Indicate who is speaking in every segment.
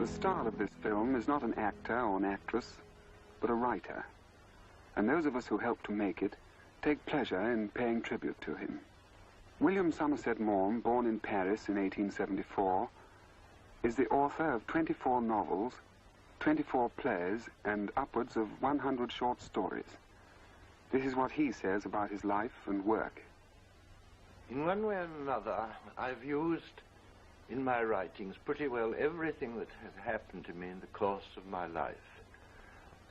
Speaker 1: The star of this film is not an actor or an actress, but a writer. And those of us who helped to make it take pleasure in paying tribute to him. William Somerset Maugham, born in Paris in 1874, is the author of 24 novels, 24 plays, and upwards of 100 short stories. This is what he says about his life and work.
Speaker 2: In one way or another, I've used in my writings pretty well everything that has happened to me in the course of my life.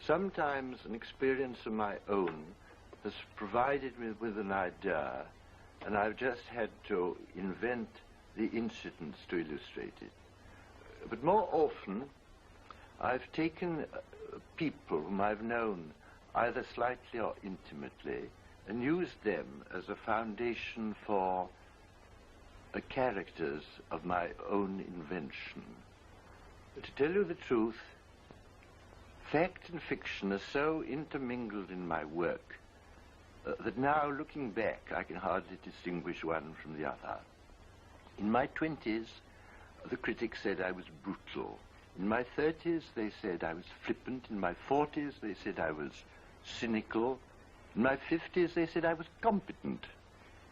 Speaker 2: Sometimes an experience of my own has provided me with an idea, and I've just had to invent the incidents to illustrate it. But more often, I've taken people whom I've known either slightly or intimately and used them as a foundation for the characters of my own invention. But to tell you the truth, fact and fiction are so intermingled in my work that now, looking back, I can hardly distinguish one from the other. In my 20s, the critics said I was brutal. In my 30s, they said I was flippant. In my 40s, they said I was cynical. In my 50s, they said I was competent.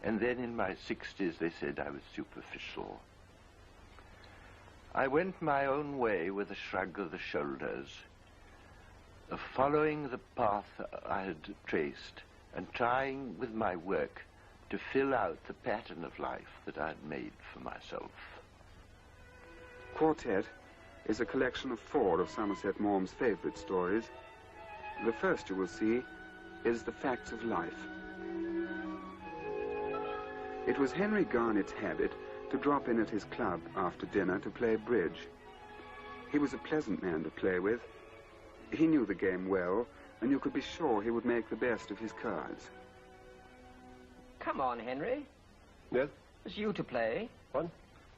Speaker 2: And then in my 60s, they said I was superficial. I went my own way with a shrug of the shoulders, of following the path I had traced and trying with my work to fill out the pattern of life that I had made for myself.
Speaker 1: Quartet is a collection of 4 of Somerset Maugham's favorite stories. The first you will see is The Facts of Life. It was Henry Garnet's habit to drop in at his club after dinner to play bridge. He was a pleasant man to play with. He knew the game well, and you could be sure he would make the best of his cards.
Speaker 3: Come on, Henry.
Speaker 4: Yes?
Speaker 3: It's you to play.
Speaker 4: What?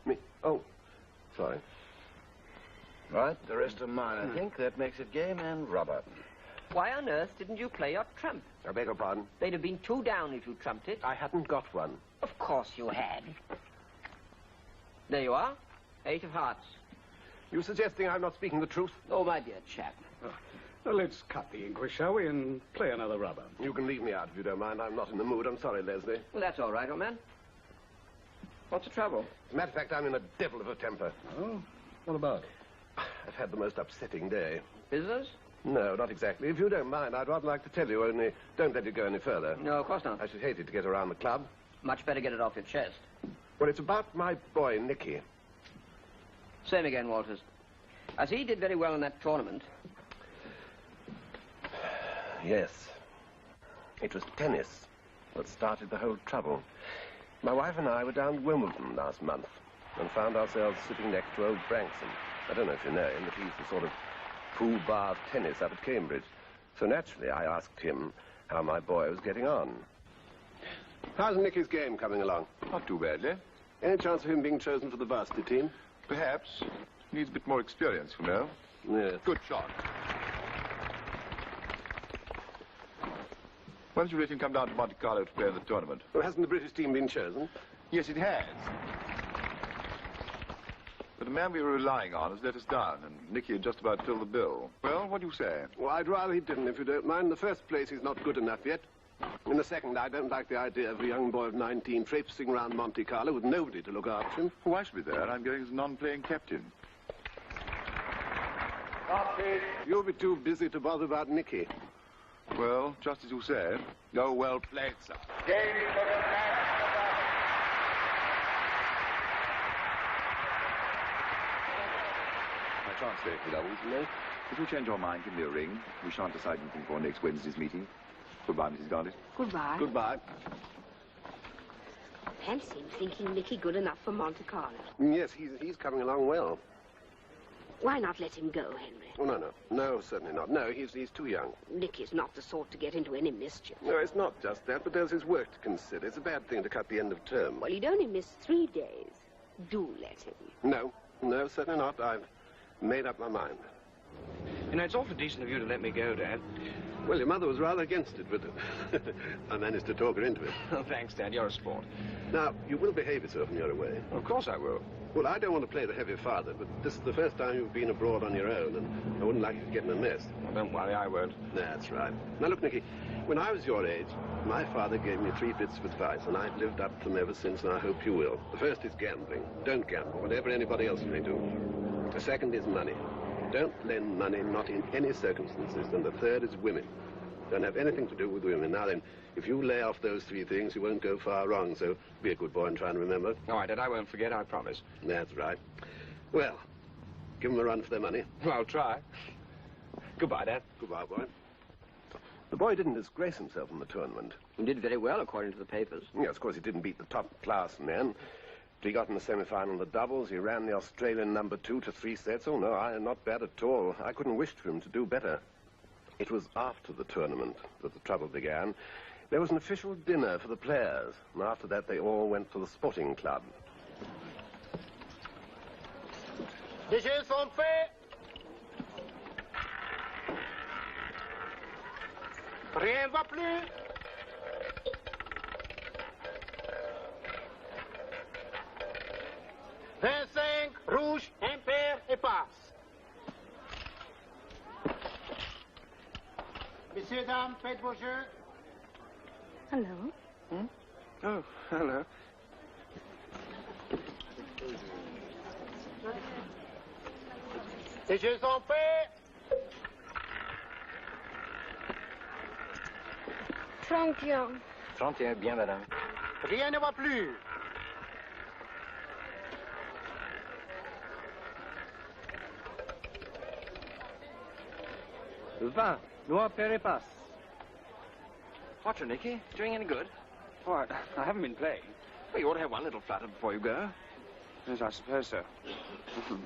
Speaker 4: Me? Oh, sorry. Right, the rest are mine, I think. That makes it game and rubber.
Speaker 3: Why on earth didn't you play your trump?
Speaker 4: I beg your pardon?
Speaker 3: They'd have been 2 down if you trumped it.
Speaker 4: I hadn't got one.
Speaker 3: Of course you had. There you are. 8 of hearts.
Speaker 4: You suggesting I'm not speaking the truth?
Speaker 3: Oh, my dear chap.
Speaker 5: Well, let's cut the English, shall we, and play another rubber.
Speaker 4: You can leave me out if you don't mind. I'm not in the mood. I'm sorry, Leslie.
Speaker 3: Well, that's all right, old man. What's the trouble?
Speaker 4: As a matter of fact, I'm in a devil of a temper.
Speaker 5: Oh? What about?
Speaker 4: I've had the most upsetting day.
Speaker 3: Business?
Speaker 4: No, not exactly. If you don't mind, I'd rather like to tell you, only don't let it go any further.
Speaker 3: No, of course not.
Speaker 4: I should hate it to get around the club.
Speaker 3: Much better get it off your chest.
Speaker 4: Well, it's about my boy, Nicky.
Speaker 3: Same again, Walters. I see he did very well in that tournament.
Speaker 4: Yes. It was tennis that started the whole trouble. My wife and I were down at Wimbledon last month and found ourselves sitting next to old Branksome. I don't know if you know him, but he's the sort of pool bar of tennis up at Cambridge. So naturally, I asked him how my boy was getting on. How's Nicky's game coming along?
Speaker 6: Not too badly.
Speaker 4: Any chance of him being chosen for the varsity team?
Speaker 6: Perhaps. Needs a bit more experience, you know.
Speaker 4: Yes.
Speaker 6: Good shot. Why don't you let him come down to Monte Carlo to play in the tournament?
Speaker 4: Well, hasn't the British team been chosen?
Speaker 6: Yes, it has. But the man we were relying on has let us down, and Nicky had just about filled the bill. Well, what do you say?
Speaker 4: Well, I'd rather he didn't, if you don't mind. In the first place, he's not good enough yet. In the second, I don't like the idea of a young boy of 19 traipsing around Monte Carlo with nobody to look after him.
Speaker 6: Oh, I shall be there. I'm going as a non-playing captain.
Speaker 4: You'll be too busy to bother about Nicky.
Speaker 6: Well, just as you said. Oh, well played, sir. My chance there, doubles, you know. If you change your mind, give me a ring. We shan't decide anything for next Wednesday's meeting. Goodbye, Mrs. Garnett.
Speaker 7: Goodbye.
Speaker 4: Goodbye.
Speaker 7: Fancy him thinking Nicky good enough for Monte Carlo.
Speaker 4: Yes, he's coming along well.
Speaker 7: Why not let him go, Henry?
Speaker 4: Oh, no. No, certainly not. No, he's too young.
Speaker 7: Nicky's not the sort to get into any mischief.
Speaker 4: No, it's not just that, but there's his work to consider. It's a bad thing to cut the end of term.
Speaker 7: Well, he'd only miss 3 days. Do let him.
Speaker 4: No, certainly not. I've made up my mind.
Speaker 8: You know, it's awfully decent of you to let me go, Dad.
Speaker 4: Well, your mother was rather against it, but I managed to talk her into it.
Speaker 8: Oh, thanks, Dad. You're a sport.
Speaker 4: Now, you will behave yourself when you're away.
Speaker 8: Of course I will.
Speaker 4: Well, I don't want to play the heavy father, but this is the first time you've been abroad on your own, and I wouldn't like you to get in a mess.
Speaker 5: Well, don't worry, I won't.
Speaker 4: That's right. Now, look, Nicky, when I was your age, my father gave me 3 bits of advice, and I've lived up to them ever since, and I hope you will. The first is gambling. Don't gamble, whatever anybody else may do. The second is money. Don't lend money, not in any circumstances. And the third is women. Don't have anything to do with women. Now then, if you lay off those 3 things, you won't go far wrong, so be a good boy and try and remember.
Speaker 5: All right, Dad, I won't forget, I promise.
Speaker 4: That's right. Well, give them a run for their money.
Speaker 5: Well, I'll try. Goodbye, Dad.
Speaker 4: Goodbye, boy. The boy didn't disgrace himself in the tournament.
Speaker 3: He did very well, according to the papers.
Speaker 4: Yes, of course, he didn't beat the top-class men. He got in the semi-final in the doubles. He ran the Australian number 2 to 3 sets. Oh, no, not bad at all. I couldn't wish for him to do better. It was after the tournament that the trouble began. There was an official dinner for the players, and after that they all went to the sporting club.
Speaker 9: Les jeux sont faits. Rien va plus. Rouge, impair et passe. Messieurs, dames, faites vos jeux.
Speaker 7: Hello.
Speaker 5: Oh, hello.
Speaker 9: Les jeux sont faits.
Speaker 7: 31.
Speaker 8: 31, bien, madame.
Speaker 9: Rien ne va plus.
Speaker 8: Vin, noir, pair et passe.
Speaker 5: What's your Nicky? Doing any good? Oh, I haven't been playing. Well, you ought to have one little flutter before you go. Yes, I suppose so.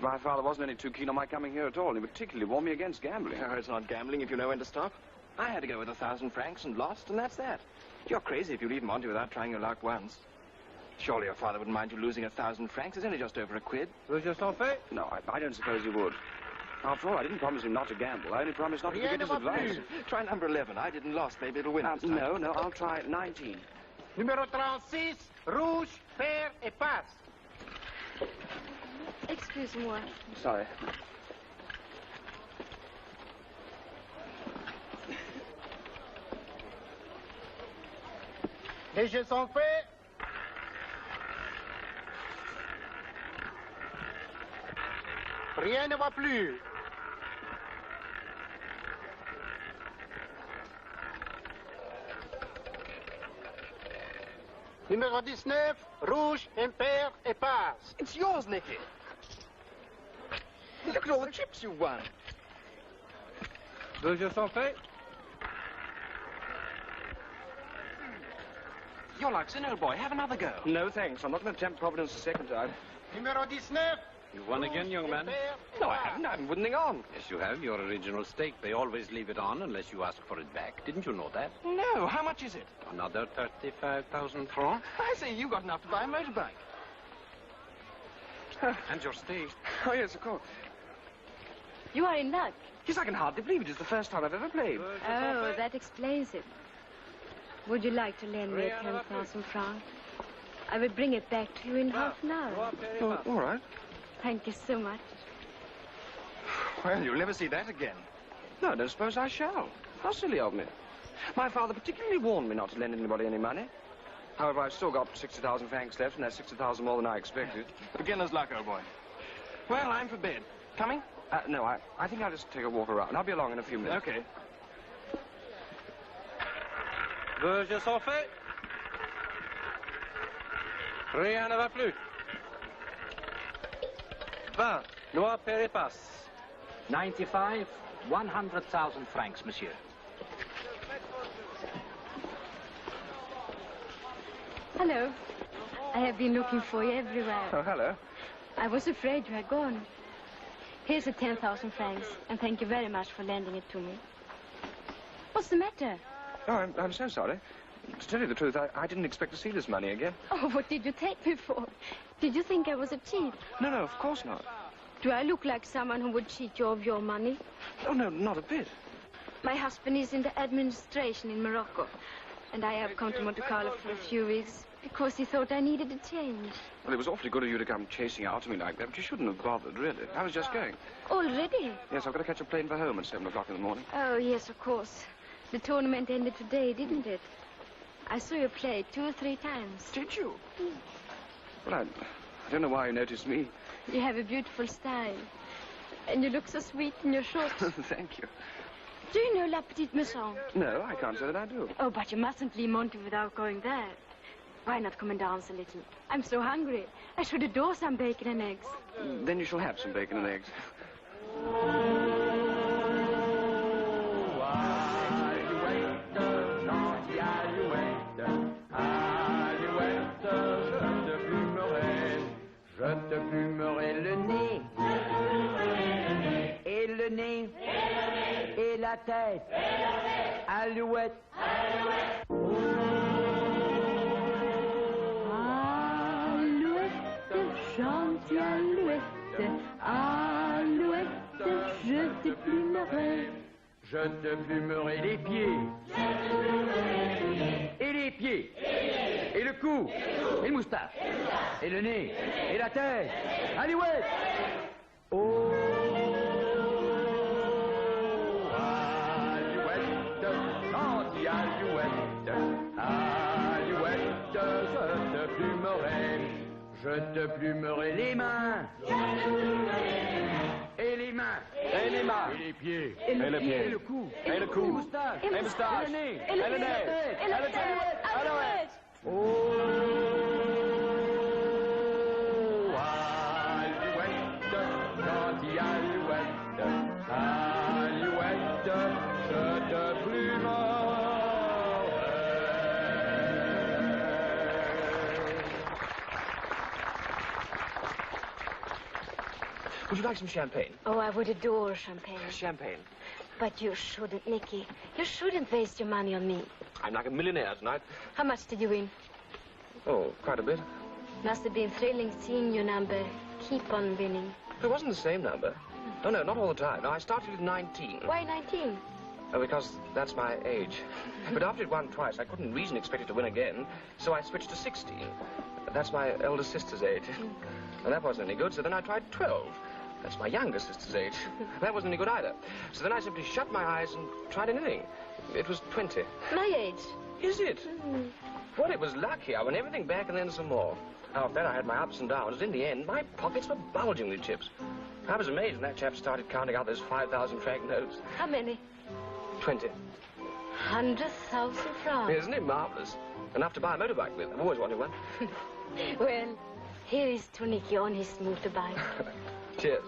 Speaker 5: My father wasn't any too keen on my coming here at all. He particularly warned me against gambling.
Speaker 8: Oh, it's not gambling if you know when to stop. I had to go with 1,000 francs and lost, and that's that. You're crazy if you leave Monty without trying your luck once. Surely your father wouldn't mind you losing 1,000 francs. It's only just over a quid.
Speaker 9: Les jeux sont faits.
Speaker 5: No, I don't suppose he would. After all, I didn't promise him not to gamble. I only promised not to forget his advice.
Speaker 8: Try number 11. I didn't lost. Maybe it'll win this time.
Speaker 5: No, I'll try 19.
Speaker 9: Numéro 36, rouge, pair et passe.
Speaker 7: Excuse-moi.
Speaker 5: Sorry.
Speaker 9: Les jeux sont faits. Rien ne va plus. Numéro 19, rouge, impair et passe.
Speaker 8: It's yours, Nicky. Look at all the chips you've won.
Speaker 9: Les jeux sont faits.
Speaker 8: You're like Sin, old boy. Have another go.
Speaker 5: No, thanks. I'm not going to tempt Providence a second time.
Speaker 9: Numéro 19.
Speaker 10: You've won again, young man.
Speaker 8: No, I haven't. I'm winning on.
Speaker 10: Yes, you have. Your original stake. They always leave it on unless you ask for it back. Didn't you know that?
Speaker 8: No. How much is it?
Speaker 10: Another 35,000 francs.
Speaker 8: I see. You got enough to buy a motorbike.
Speaker 10: And your stake.
Speaker 5: Oh, yes, of course.
Speaker 7: You are in luck.
Speaker 5: Yes, I can hardly believe it. It's the first time I've ever played.
Speaker 7: Oh, that explains it. Would you like to lend me 10,000 francs? I will bring it back to you in half an hour.
Speaker 5: Oh, all right.
Speaker 7: Thank you so much.
Speaker 8: Well, you'll never see that again.
Speaker 5: No, I don't suppose I shall. How silly of me. My father particularly warned me not to lend anybody any money. However, I've still got 60,000 francs left, and that's 60,000 more than I expected.
Speaker 8: Beginner's luck, old boy. Well, I'm for bed. Coming?
Speaker 5: No, I think I'll just take a walk around. I'll be along in a few minutes.
Speaker 8: Okay.
Speaker 9: Les jeux sont faits. Rien ne va plus. 20, noir, pair et passe.
Speaker 11: 95, 100,000 francs, monsieur.
Speaker 7: Hello. I have been looking for you everywhere.
Speaker 5: Oh, hello.
Speaker 7: I was afraid you had gone. Here's the 10,000 francs, and thank you very much for lending it to me. What's the matter?
Speaker 5: Oh, I'm so sorry. To tell you the truth, I didn't expect to see this money again.
Speaker 7: Oh, what did you take me for? Did you think I was a cheat?
Speaker 5: No, of course not.
Speaker 7: Do I look like someone who would cheat you of your money?
Speaker 5: Oh, no, not a bit.
Speaker 7: My husband is in the administration in Morocco, and I have come to Monte Carlo for a few weeks. Because he thought I needed a change.
Speaker 5: Well, it was awfully good of you to come chasing after me like that, but you shouldn't have bothered, really. I was just going.
Speaker 7: Already?
Speaker 5: Yes, I've got to catch a plane for home at 7 o'clock in the morning.
Speaker 7: Oh, yes, of course. The tournament ended today, didn't it? I saw you play 2 or 3 times.
Speaker 5: Did you? Well, I don't know why you noticed me.
Speaker 7: You have a beautiful style. And you look so sweet in your shorts.
Speaker 5: Thank you.
Speaker 7: Do you know La Petite Maison?
Speaker 5: No, I can't say that I do.
Speaker 7: Oh, but you mustn't leave Monty without going there. Why not come and dance a little? I'm so hungry. I should adore some bacon and eggs.
Speaker 5: Then you shall have some bacon and eggs.
Speaker 12: Je te plumerai le nez, et le nez, et la tête, alouette. Alouette, gentille alouette, alouette, je te plumerai. Je te plumerai les pieds, et les pieds, et le cou, et le moustache, et le nez, et la tête. Alouette! Oh, alouette, gentille alouette, alouette, je te plumerai les mains, et les mains, et les mains, et les pieds, et le pied, et le cou, et le moustache, et le nez, et le nez, et la tête. Alouette! Oh, alouette, gentille alouette, alouette, je te plumerai.
Speaker 8: Would you like some champagne?
Speaker 7: Oh, I would adore champagne.
Speaker 8: Champagne.
Speaker 7: But you shouldn't, Nicky. You shouldn't waste your money on me.
Speaker 8: I'm like a millionaire tonight.
Speaker 7: How much did you win?
Speaker 8: Oh, quite a bit.
Speaker 7: Must have been thrilling seeing your number keep on winning.
Speaker 8: It wasn't the same number. Oh, no, not all the time. No, I started at 19.
Speaker 7: Why 19?
Speaker 8: Oh, because that's my age. But after it won twice, I couldn't reasonably expect it to win again, so I switched to 16. That's my elder sister's age. And that wasn't any good, so then I tried 12. That's my younger sister's age. That wasn't any good either. So then I simply shut my eyes and tried anything. It was 20.
Speaker 7: My age.
Speaker 8: Is it? Well, it was lucky. I won everything back and then some more. After that, I had my ups and downs. In the end, my pockets were bulging with chips. I was amazed when that chap started counting out those 5,000 franc notes.
Speaker 7: How many?
Speaker 8: 20.
Speaker 7: 100,000 francs.
Speaker 8: Isn't it marvelous? Enough to buy a motorbike with. I've always wanted one.
Speaker 7: Well, here is to Nicky on his motorbike.
Speaker 8: Cheers.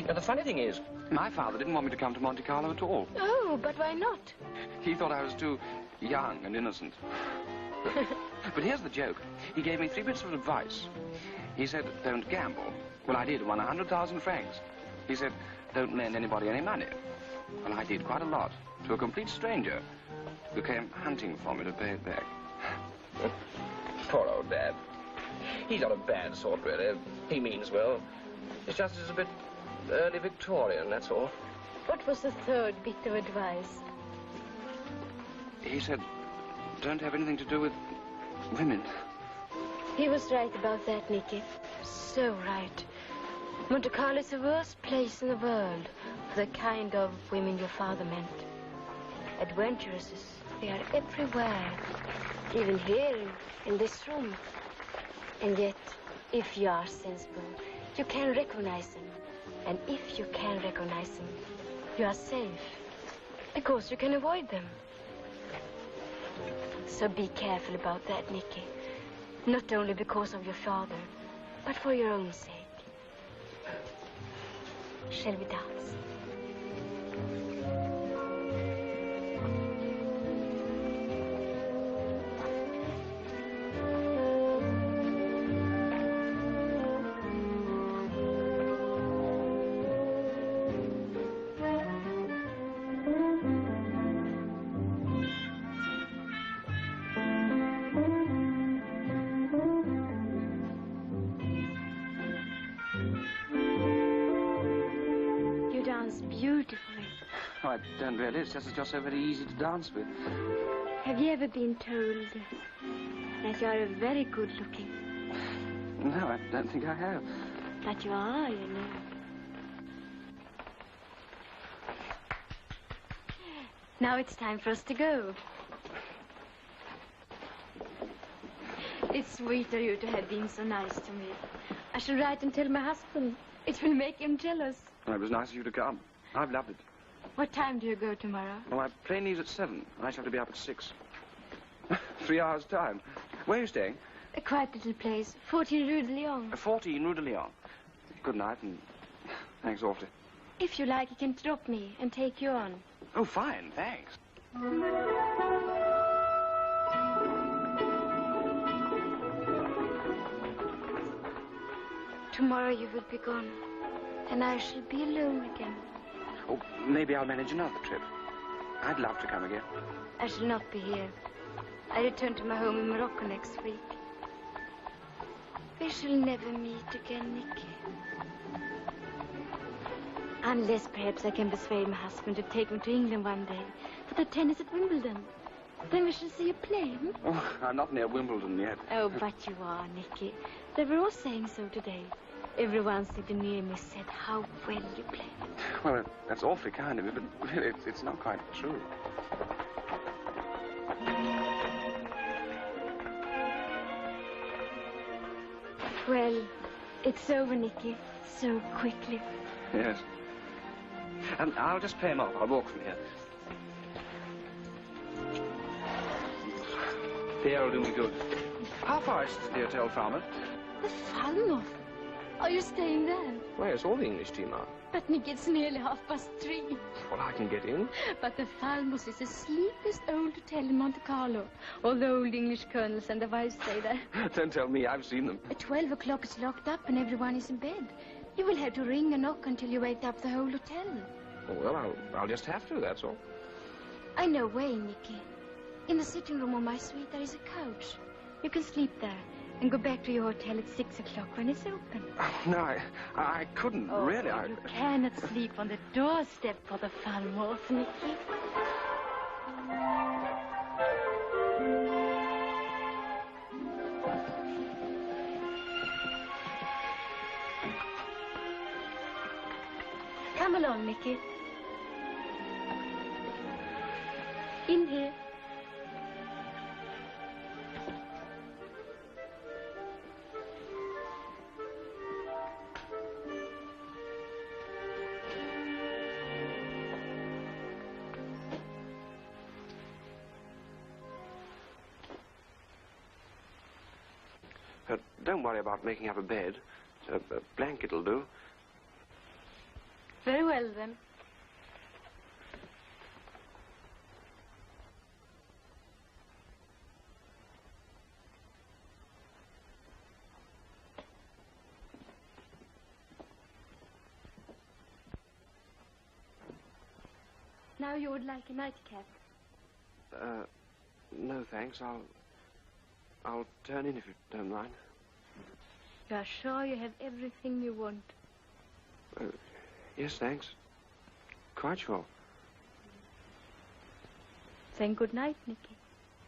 Speaker 8: Now, the funny thing is,
Speaker 5: my father didn't want me to come to Monte Carlo at all.
Speaker 7: Oh, but why not?
Speaker 5: He thought I was too young and innocent. But here's the joke. He gave me 3 bits of advice. He said, don't gamble. Well, I did, won 100,000 francs. He said, don't lend anybody any money. Well, I did quite a lot. To a complete stranger who came hunting for me to pay it back.
Speaker 8: Poor old Dad. He's not a bad sort, really. He means well. It's just he's a bit early Victorian, that's all.
Speaker 7: What was the 3rd bit of advice?
Speaker 5: He said, don't have anything to do with women.
Speaker 7: He was right about that, Nicky. So right. Monte Carlo is the worst place in the world for the kind of women your father meant. Adventuresses, they are everywhere. Even here, in this room. And yet, if you are sensible, you can recognize them. And if you can recognize them, you are safe. Because you can avoid them. So be careful about that, Nicky. Not only because of your father, but for your own sake. Shall we dance?
Speaker 5: Beautifully. Oh, I don't really. It's just so very easy to dance with.
Speaker 7: Have you ever been told that you are very good looking?
Speaker 5: No, I don't think I have.
Speaker 7: But you are, you know. Now it's time for us to go. It's sweet of you to have been so nice to me. I shall write and tell my husband. It will make him jealous.
Speaker 5: Well, it was nice of you to come. I've loved it.
Speaker 7: What time do you go tomorrow?
Speaker 5: Well, my plane leaves at 7. I shall have to be up at 6. 3 hours' time. Where are you staying?
Speaker 7: A quiet little place, 14 Rue de Lyon.
Speaker 5: 14 Rue de Lyon. Good night, and thanks awfully.
Speaker 7: If you like, you can drop me and take you on.
Speaker 5: Oh, fine, thanks.
Speaker 7: Tomorrow you will be gone, and I shall be alone again.
Speaker 5: Oh, maybe I'll manage another trip. I'd love to come again.
Speaker 7: I shall not be here. I return to my home in Morocco next week. We shall never meet again, Nicky. Unless perhaps I can persuade my husband to take me to England one day for the tennis at Wimbledon. Then we shall see you playing.
Speaker 5: Oh, I'm not near Wimbledon yet.
Speaker 7: Oh, but you are, Nicky. They were all saying so today. Everyone sitting near me said how well you played.
Speaker 5: Well, that's awfully kind of you, but really, it's not quite true.
Speaker 7: Well, it's over, Nicky, so quickly.
Speaker 5: Yes. And I'll just pay him off. I'll walk from here. The air will do me good. How far is it to the Hotel Falmouth?
Speaker 7: The Falmouth? Are you staying there?
Speaker 8: Why, yes, all the English team are.
Speaker 7: But, Nicky, it's nearly 3:30.
Speaker 8: Well, I can get in.
Speaker 7: But the Falmouth is the sleepiest old hotel in Monte Carlo. All the old English colonels and their wives stay there.
Speaker 5: Don't tell me, I've seen them.
Speaker 7: At 12 o'clock it's locked up and everyone is in bed. You will have to ring and knock until you wake up the whole hotel.
Speaker 8: Oh, well, I'll just have to, that's all.
Speaker 7: I know a way, Nicky. In the sitting room of my suite there is a couch. You can sleep there and go back to your hotel at 6 o'clock when it's open.
Speaker 5: Oh, no, I couldn't, really.
Speaker 7: You cannot sleep on the doorstep for the Falmouth, Nicky. Come along, Nicky. In here.
Speaker 5: Don't worry about making up a bed. A blanket will do.
Speaker 7: Very well, then. Now you would like a nightcap?
Speaker 5: No, thanks. I'll turn in if you don't mind.
Speaker 7: You are sure you have everything you want?
Speaker 5: Yes, thanks. Quite sure.
Speaker 7: Then good night, Nicky.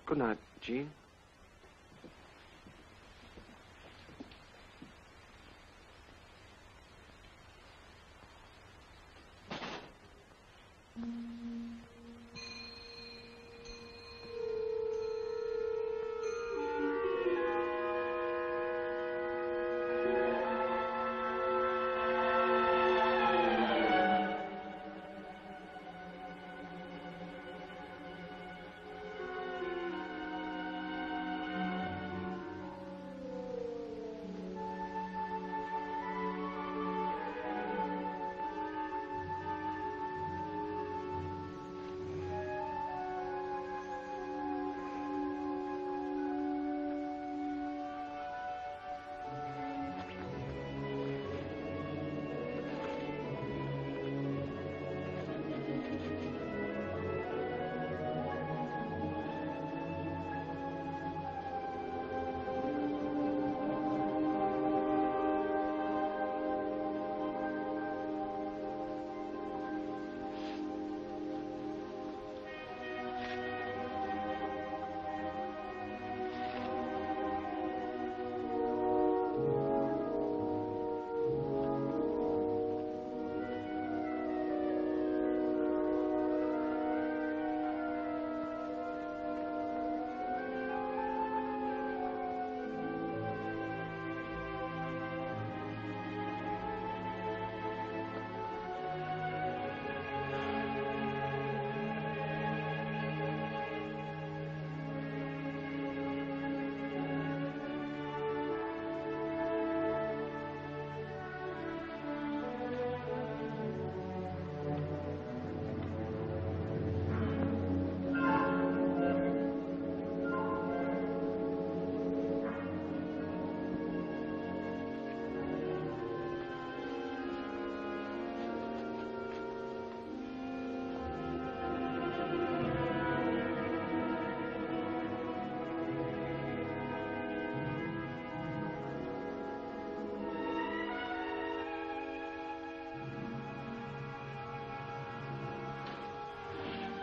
Speaker 5: Good night, Jean.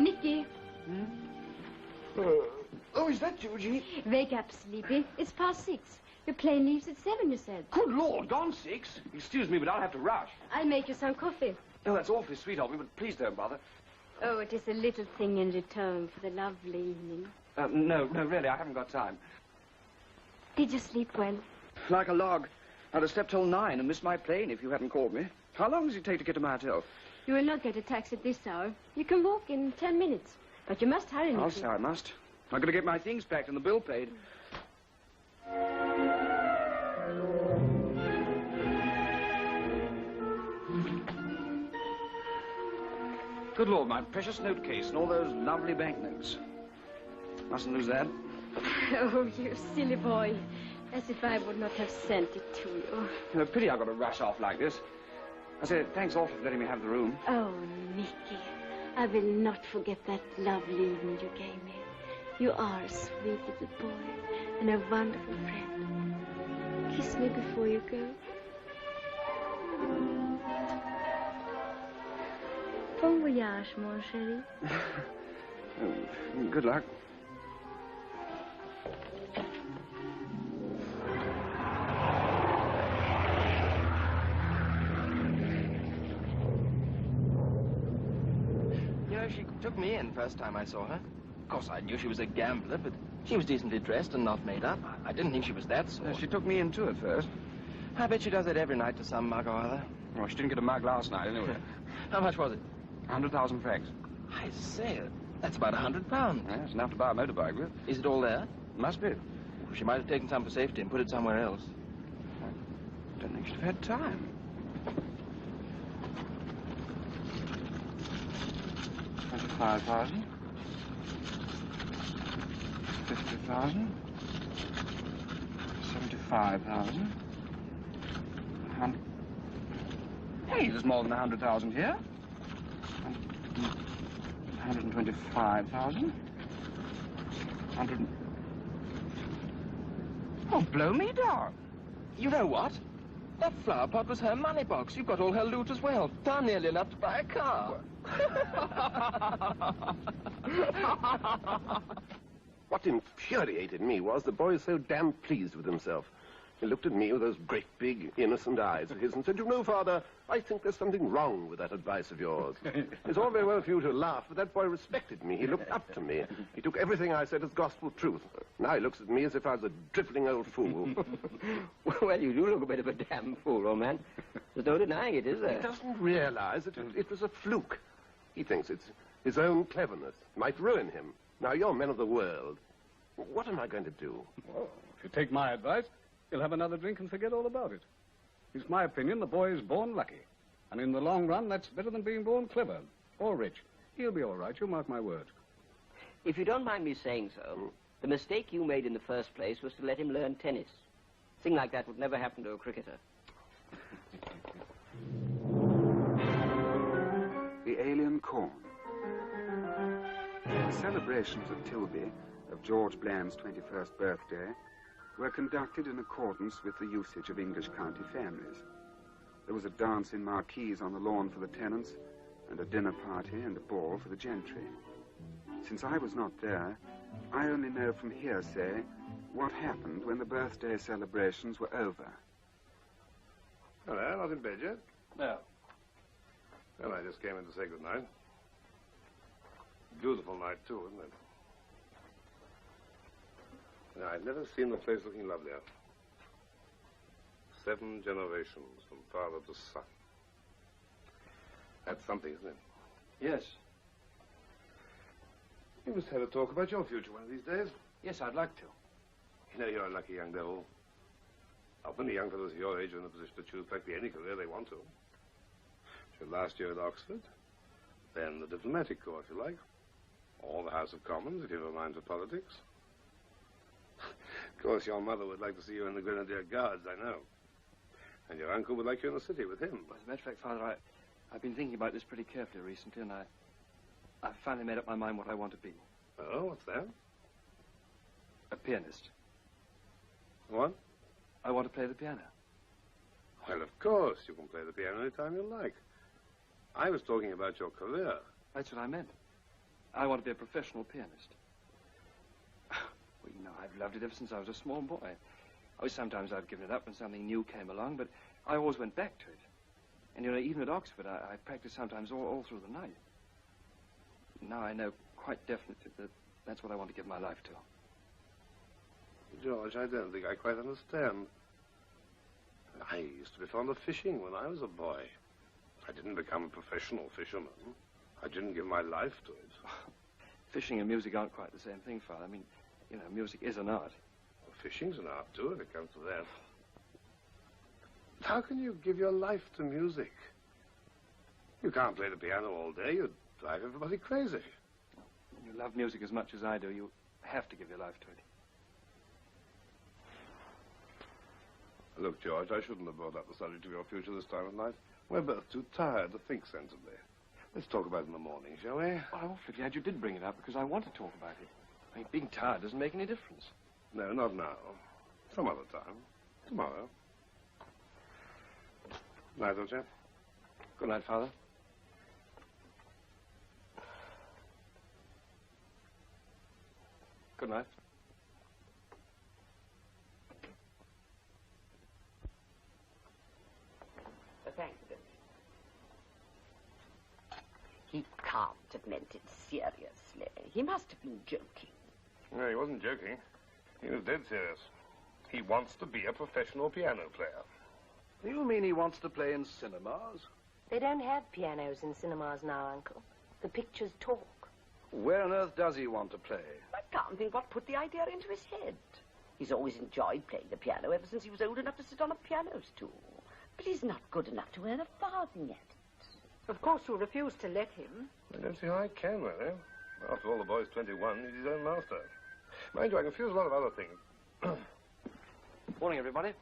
Speaker 7: Nicky.
Speaker 5: Oh, is that you, Jean?
Speaker 7: Wake up, Sleepy. It's past 6. Your plane leaves at 7, you said.
Speaker 5: Good Lord, gone 6? Excuse me, but I'll have to rush.
Speaker 7: I'll make you some coffee.
Speaker 5: Oh, that's awfully sweet of you, but please don't bother.
Speaker 7: Oh, it is a little thing in return for the lovely evening.
Speaker 5: No, really, I haven't got time.
Speaker 7: Did you sleep well?
Speaker 5: Like a log. I'd have slept till 9 and missed my plane if you hadn't called me. How long does it take to get to my hotel?
Speaker 7: You will not get a taxi at this hour. You can walk in 10 minutes. But you must hurry, Nicky.
Speaker 5: I'll say I must. I've got to get my things packed and the bill paid. Good Lord, my precious note case and all those lovely banknotes. Mustn't lose that.
Speaker 7: Oh, you silly boy. As if I would not have sent it to you.
Speaker 5: Pity I've got to rush off like this. I said, thanks awfully for letting me have the room.
Speaker 7: Oh, Nicky, I will not forget that lovely evening you gave me. You are a sweet little boy and a wonderful friend. Kiss me before you go. Bon voyage, mon chéri.
Speaker 5: Good luck.
Speaker 8: You know, she took me in first time I saw her. Of course, I knew she was a gambler, but she was decently dressed and not made up. I didn't think she was that sort.
Speaker 5: She took me in, too, at first.
Speaker 8: I bet she does that every night to some mug or other.
Speaker 5: Well, she didn't get a mug last night, anyway.
Speaker 8: How much was it?
Speaker 5: 100,000 francs.
Speaker 8: I say, that's about £100.
Speaker 5: Yeah, it's enough to buy a motorbike with.
Speaker 8: Is it all there?
Speaker 5: Must be.
Speaker 8: Well, she might have taken some for safety and put it somewhere else.
Speaker 5: I don't think she'd have had time. 25,000. 50,000. 75,000. Hey, there's more than 100,000 here. 125,000. 100. Oh, blow me down.
Speaker 8: You know what? That flower pot was her money box. You've got all her loot as well. Darn nearly enough to buy a car.
Speaker 4: What infuriated me was the boy so damn pleased with himself. He looked at me with those great, big, innocent eyes of his and said, "You know, Father, I think there's something wrong with that advice of yours." It's all very well for you to laugh, but that boy respected me. He looked up to me. He took everything I said as gospel truth. Now he looks at me as if I was a driveling old fool.
Speaker 3: Well, you do look a bit of a damn fool, old man. There's no denying it, is there?
Speaker 4: He doesn't realize that it was a fluke. He thinks it's his own cleverness. It might ruin him. Now, you're men of the world. What am I going to do?
Speaker 12: Well, if you take my advice, he'll have another drink and forget all about it. It's my opinion the boy is born lucky. And in the long run, that's better than being born clever or rich. He'll be all right, you mark my word.
Speaker 3: If you don't mind me saying so, the mistake you made in the first place was to let him learn tennis. A thing like that would never happen to a cricketer.
Speaker 1: The alien corn. The celebrations at Tilby of George Bland's 21st birthday were conducted in accordance with the usage of English county families. There was a dance in marquees on the lawn for the tenants, and a dinner party and a ball for the gentry. Since I was not there, I only know from hearsay what happened when the birthday celebrations were over.
Speaker 13: Hello, not in bed yet?
Speaker 12: No.
Speaker 13: Well, I just came in to say good night. Beautiful night, too, isn't it? Now, I've never seen the place looking lovelier. 7 generations from father to son. That's something, isn't it?
Speaker 5: Yes.
Speaker 13: You must have a talk about your future one of these days.
Speaker 5: Yes, I'd like to.
Speaker 13: You know, you're a lucky young devil. Not many young fellows of your age are in a position to choose practically any career they want to. Your last year at Oxford, then the diplomatic corps, if you like, or the House of Commons, if you have a mind for politics. Of course, your mother would like to see you in the Grenadier Guards, I know. And your uncle would like you in the city with him.
Speaker 5: As a matter of fact, Father, I've been thinking about this pretty carefully recently, and I've finally made up my mind what I want to be.
Speaker 13: Oh, what's that?
Speaker 5: A pianist.
Speaker 13: What?
Speaker 5: I want to play the piano.
Speaker 13: Well, of course, you can play the piano any time you like. I was talking about your career.
Speaker 5: That's what I meant. I want to be a professional pianist. Well, you know, I've loved it ever since I was a small boy. Oh, sometimes I've given it up when something new came along, but I always went back to it. And, you know, even at Oxford, I practiced sometimes all through the night. Now I know quite definitely that that's what I want to give my life to.
Speaker 13: George, I don't think I quite understand. I used to be fond of fishing when I was a boy. I didn't become a professional fisherman. I didn't give my life to it.
Speaker 5: Fishing and music aren't quite the same thing, Father. I mean, you know, music is an art.
Speaker 13: Well, fishing's an art, too, if it comes to that. But how can you give your life to music? You can't play the piano all day. You'd drive everybody crazy.
Speaker 5: When you love music as much as I do, you have to give your life to it.
Speaker 13: Look, George, I shouldn't have brought up the subject of your future this time of night. We're both too tired to think sensibly. Let's talk about it in the morning, shall we?
Speaker 5: Well, I'm awfully glad you did bring it up, because I want to talk about it. I mean, being tired doesn't make any difference.
Speaker 13: No, not now. Some other time. Tomorrow. Night, old chap.
Speaker 5: Good night, Father. Good night.
Speaker 14: Thank you. He can't have meant it seriously. He must have been joking.
Speaker 13: No, he wasn't joking. He was dead serious. He wants to be a professional piano player.
Speaker 15: Do you mean he wants to play in cinemas?
Speaker 16: They don't have pianos in cinemas now, Uncle. The pictures talk.
Speaker 15: Where on earth does he want to play?
Speaker 14: I can't think what put the idea into his head. He's always enjoyed playing the piano ever since he was old enough to sit on a piano stool. But he's not good enough to earn a farthing at it.
Speaker 16: Of course you'll refuse to let him.
Speaker 13: I don't see how I can, really. After all, the boy's 21. He's his own master. Mind you, I confuse a lot of other things.
Speaker 5: Morning, everybody.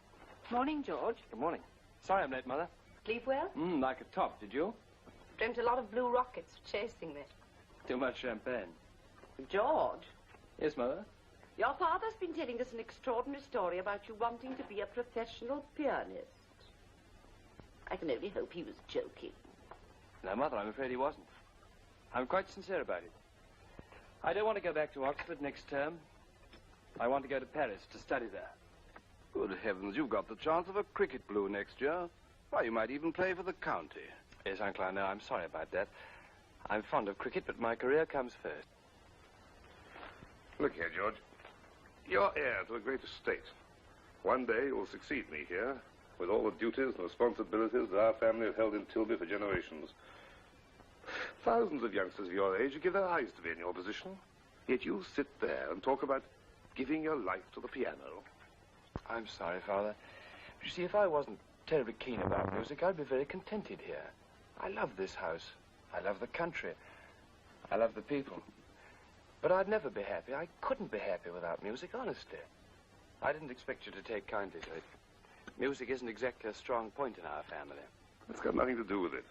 Speaker 16: Morning, George.
Speaker 5: Good morning. Sorry I'm late, Mother.
Speaker 16: Sleep well?
Speaker 5: Like a top, did you?
Speaker 16: Dreamt a lot of blue rockets chasing that.
Speaker 5: Too much champagne.
Speaker 14: George,
Speaker 5: Yes, Mother?
Speaker 14: your father's been telling us an extraordinary story about you wanting to be a professional pianist. I can only hope he was joking.
Speaker 5: No, Mother, I'm afraid he wasn't. I'm quite sincere about it. I don't want to go back to Oxford next term. I want to go to Paris to study there.
Speaker 15: Good heavens, you've got the chance of a cricket blue next year. Why, you might even play for the county.
Speaker 5: Yes, Uncle, I know. I'm sorry about that. I'm fond of cricket, but my career comes first.
Speaker 13: Look here, George. You're heir to a great estate. One day you will succeed me here, with all the duties and responsibilities that our family have held in Tilby for generations. Thousands of youngsters of your age give their eyes to be in your position, yet you sit there and talk about giving your life to the piano.
Speaker 5: I'm sorry, Father. But you see, if I wasn't terribly keen about music, I'd be very contented here. I love this house. I love the country. I love the people. But I'd never be happy. I couldn't be happy without music, honestly. I didn't expect you to take kindly to it. Music isn't exactly a strong point in our family.
Speaker 13: It's got nothing to do with it.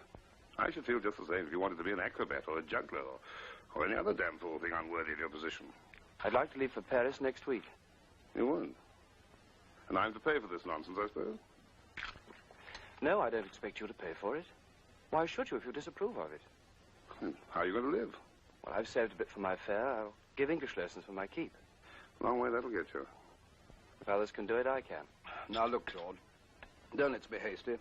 Speaker 13: I should feel just the same if you wanted to be an acrobat or a juggler or any other damn fool thing unworthy of your position.
Speaker 5: I'd like to leave for Paris next week.
Speaker 13: You won't. And I'm to pay for this nonsense, I suppose?
Speaker 5: No, I don't expect you to pay for it. Why should you if you disapprove of it?
Speaker 13: How are you going to live?
Speaker 5: Well, I've saved a bit for my fare. I'll give English lessons for my keep.
Speaker 13: Long way that'll get you.
Speaker 5: If others can do it, I can.
Speaker 15: Now, look, George. Don't let's be hasty.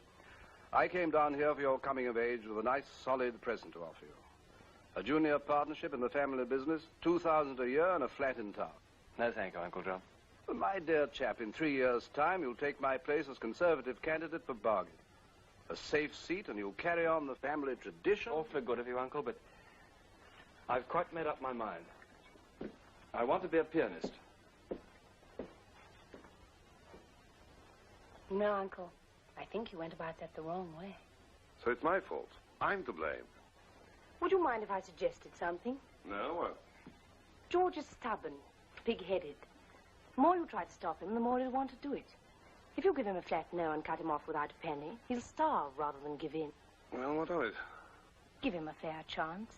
Speaker 15: I came down here for your coming of age with a nice, solid present to offer you. A junior partnership in the family business, $2,000 a year, and a flat in town.
Speaker 5: No, thank you, Uncle John.
Speaker 15: Well, my dear chap, in 3 years' time, you'll take my place as Conservative candidate for Bargain. A safe seat, and you'll carry on the family tradition.
Speaker 5: Awfully good of you, Uncle, but I've quite made up my mind. I want to be a pianist.
Speaker 16: No, Uncle. I think you went about that the wrong way.
Speaker 13: So it's my fault. I'm to blame.
Speaker 16: Would you mind if I suggested something?
Speaker 13: No, what?
Speaker 16: George is stubborn, pig-headed. The more you try to stop him, the more he'll want to do it. If you give him a flat no and cut him off without a penny, he'll starve rather than give in.
Speaker 13: Well, what of it?
Speaker 16: Give him a fair chance.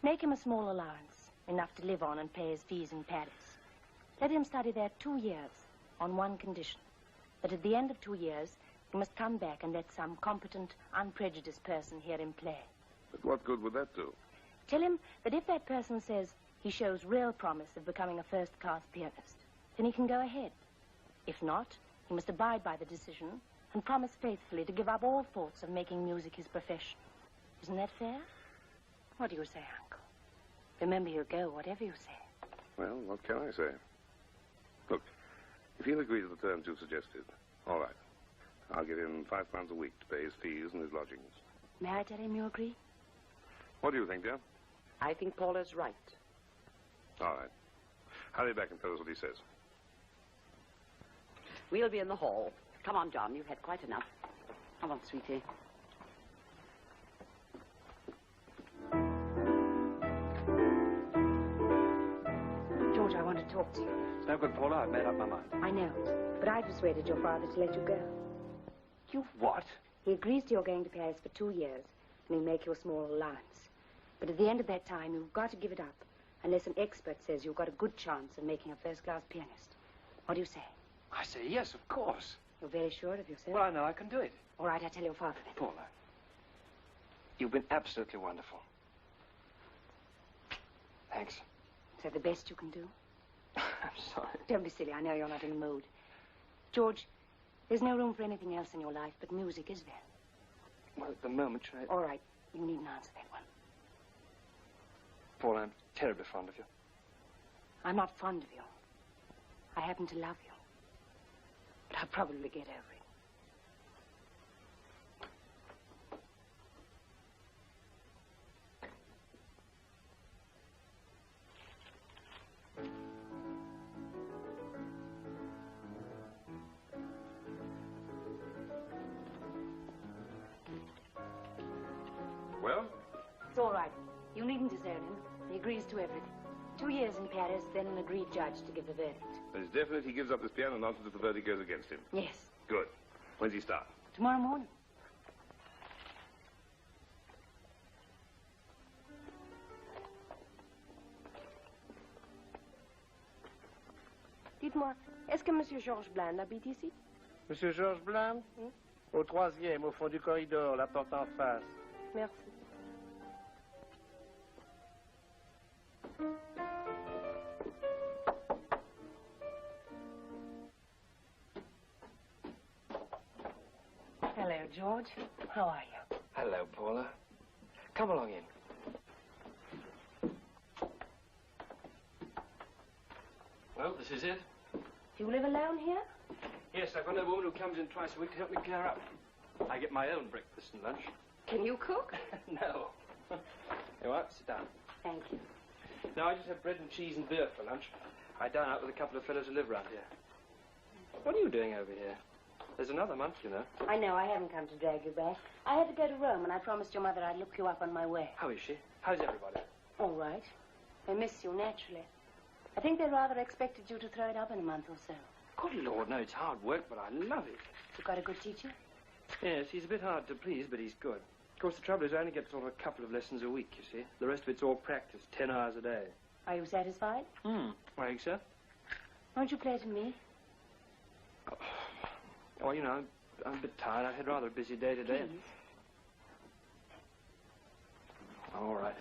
Speaker 16: Make him a small allowance, enough to live on and pay his fees in Paris. Let him study there 2 years, on one condition. That at the end of 2 years, he must come back and let some competent, unprejudiced person hear him play.
Speaker 13: But what good would that do?
Speaker 16: Tell him that if that person says he shows real promise of becoming a first-class pianist, then he can go ahead. If not, he must abide by the decision and promise faithfully to give up all thoughts of making music his profession. Isn't that fair? What do you say, Uncle? Remember, you'll go whatever you say.
Speaker 13: Well, what can I say? Look, if he'll agree to the terms you've suggested, all right. I'll give him £5 a week to pay his fees and his lodgings.
Speaker 16: May I tell him you agree?
Speaker 13: What do you think, dear?
Speaker 14: I think Paula's right.
Speaker 13: All right. Hurry back and tell us what he says.
Speaker 14: We'll be in the hall. Come on, John. You've had quite enough. Come on, sweetie.
Speaker 16: George, I want to talk to you.
Speaker 5: It's no good, Paula. I've made up my mind.
Speaker 16: I know, but I persuaded your father to let you go.
Speaker 5: You what?
Speaker 16: He agrees to your going to Paris for 2 years, and he'll make you a small allowance. But at the end of that time, you've got to give it up, unless an expert says you've got a good chance of making a first-class pianist. What do you say?
Speaker 5: I say yes, of course.
Speaker 16: You're very sure of yourself?
Speaker 5: Well, I know I can do it.
Speaker 16: All right, I tell your father then.
Speaker 5: Paula, you've been absolutely wonderful. Thanks.
Speaker 16: Is that the best you can do?
Speaker 5: I'm sorry.
Speaker 16: Don't be silly. I know you're not in the mood. George, there's no room for anything else in your life, but music, is there?
Speaker 5: Well, at the moment, should I...
Speaker 16: All right. You needn't answer that one.
Speaker 5: Paula, I'm terribly fond of you.
Speaker 16: I'm not fond of you. I happen to love you. But I'll probably get over it.
Speaker 13: Well?
Speaker 16: It's all right. You needn't disown him. He agrees to everything. 2 years in Paris, then an agreed judge to give the verdict.
Speaker 13: But it's definite he gives up this piano nonsense if the verdict goes against him.
Speaker 16: Yes.
Speaker 13: Good. When's he start?
Speaker 16: Tomorrow morning.
Speaker 17: Dites-moi, est-ce que Monsieur Georges Bland habite ici?
Speaker 9: Monsieur Georges Bland? Au 3e, au fond du corridor, la porte en face.
Speaker 17: Merci.
Speaker 16: Hello, George. How are you?
Speaker 8: Hello, Paula. Come along in. Well, this is it.
Speaker 16: Do you live alone here?
Speaker 5: Yes, I've got a woman who comes in twice a week to help me clear up. I get my own breakfast and lunch.
Speaker 16: Can you cook?
Speaker 5: No. You what? Sit down.
Speaker 16: Thank you.
Speaker 5: No, I just have bread and cheese and beer for lunch. I dine out with a couple of fellows who live around here. What are you doing over here? There's another month, you know.
Speaker 16: I know. I haven't come to drag you back. I had to go to Rome, and I promised your mother I'd look you up on my way.
Speaker 5: How is she? How's everybody?
Speaker 16: All right. They miss you, naturally. I think they rather expected you to throw it up in a month or so.
Speaker 5: Good Lord, no, it's hard work, but I love it.
Speaker 16: You got a good teacher?
Speaker 5: Yes, he's a bit hard to please, but he's good. Of course, the trouble is I only get sort of a couple of lessons a week, you see. The rest of it's all practice, 10 hours a day.
Speaker 16: Are you satisfied?
Speaker 5: I think so.
Speaker 16: Won't you play to me?
Speaker 5: Oh, you know, I'm a bit tired. I had rather a busy day today.
Speaker 16: Please.
Speaker 5: All right.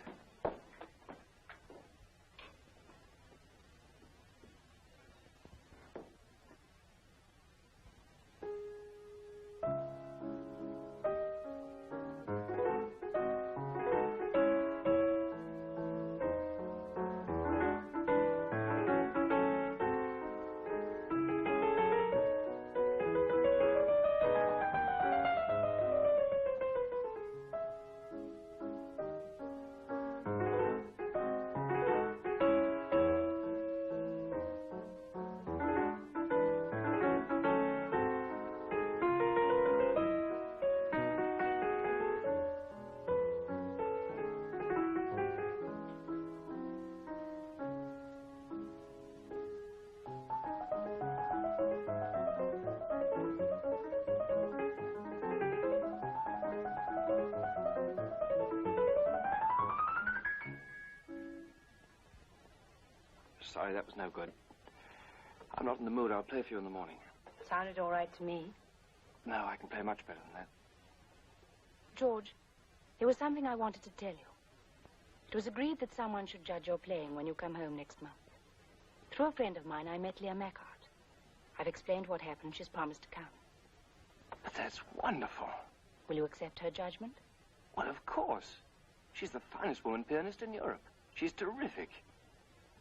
Speaker 5: Sorry, that was no good. I'm not in the mood. I'll play for you in the morning.
Speaker 16: Sounded all right to me.
Speaker 5: No, I can play much better than that.
Speaker 16: George, there was something I wanted to tell you. It was agreed that someone should judge your playing when you come home next month. Through a friend of mine, I met Leah Mackart. I've explained what happened. She's promised to come.
Speaker 5: But that's wonderful.
Speaker 16: Will you accept her judgment?
Speaker 5: Well, of course. She's the finest woman pianist in Europe. She's terrific.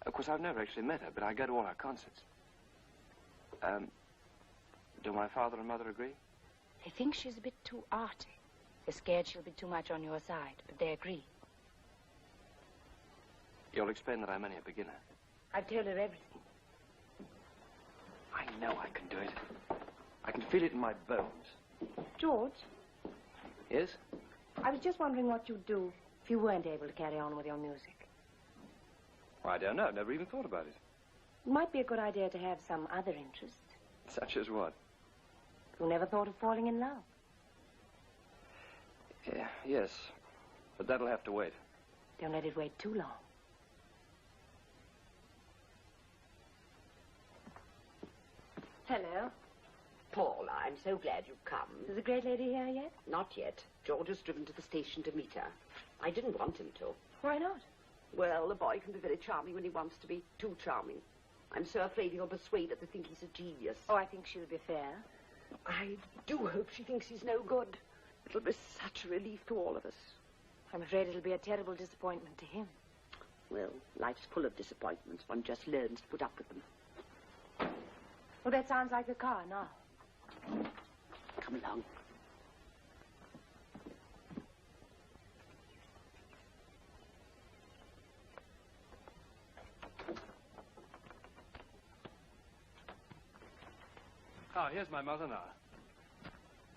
Speaker 5: Of course, I've never actually met her, but I go to all her concerts. Do my father and mother agree?
Speaker 16: They think she's a bit too arty. They're scared she'll be too much on your side, but they agree.
Speaker 5: You'll explain that I'm only a beginner.
Speaker 16: I've told her everything.
Speaker 5: I know I can do it. I can feel it in my bones.
Speaker 17: George,
Speaker 5: Yes?
Speaker 17: I was just wondering what you'd do if you weren't able to carry on with your music.
Speaker 5: Well, I don't know. I've never even thought about it.
Speaker 17: It might be a good idea to have some other interest.
Speaker 5: Such as what?
Speaker 17: You never thought of falling in love?
Speaker 5: Yeah, yes. But that'll have to wait.
Speaker 16: Don't let it wait too long.
Speaker 14: Hello. Paul, I'm so glad you've come.
Speaker 17: Is the great lady here yet?
Speaker 14: Not yet. George has driven to the station to meet her. I didn't want him to.
Speaker 17: Why not?
Speaker 14: Well, a boy can be very charming when he wants to be too charming. I'm so afraid he'll persuade her to think he's a genius.
Speaker 17: Oh, I think she'll be fair.
Speaker 14: I do hope she thinks he's no good. It'll be such a relief to all of us.
Speaker 17: I'm afraid it'll be a terrible disappointment to him.
Speaker 14: Well, life's full of disappointments. One just learns to put up with them.
Speaker 17: Well, that sounds like a car now.
Speaker 14: Come along.
Speaker 5: Ah, here's my mother now.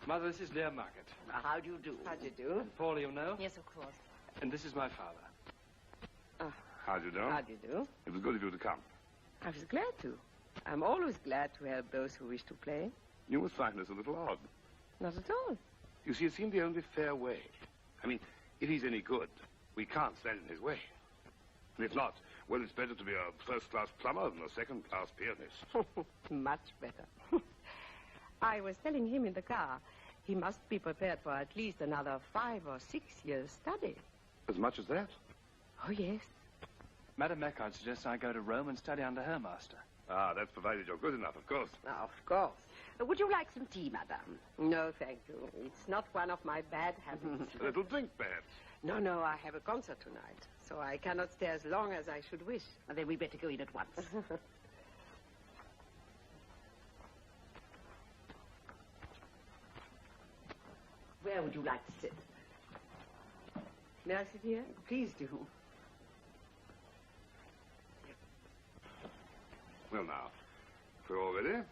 Speaker 5: Mother, this is Leah Market.
Speaker 14: How do you do?
Speaker 17: How do you do?
Speaker 5: And Paul, you know?
Speaker 17: Yes, of course.
Speaker 5: And this is my father.
Speaker 18: How do you do?
Speaker 19: How do you do?
Speaker 18: It was good of you to come.
Speaker 19: I was glad to. I'm always glad to help those who wish to play.
Speaker 18: You must find us a little odd.
Speaker 19: Not at all.
Speaker 18: You see, it seemed the only fair way. I mean, if he's any good, we can't stand in his way. And if not, well, it's better to be a first-class plumber than a second-class pianist.
Speaker 19: Much better. I was telling him in the car, he must be prepared for at least another 5 or 6 years' study.
Speaker 18: As much as that?
Speaker 19: Oh, yes.
Speaker 5: Madame Mackart suggests I go to Rome and study under her master.
Speaker 18: Ah, that's provided you're good enough, of course.
Speaker 19: Of course. Would you like some tea, madame? No, thank you. It's not one of my bad habits.
Speaker 18: A little drink, perhaps.
Speaker 19: No, I have a concert tonight, so I cannot stay as long as I should wish.
Speaker 14: Well, then we better go in at once. Where would you like to sit?
Speaker 19: May I sit here?
Speaker 14: Please do.
Speaker 18: Well, now, if we're all ready.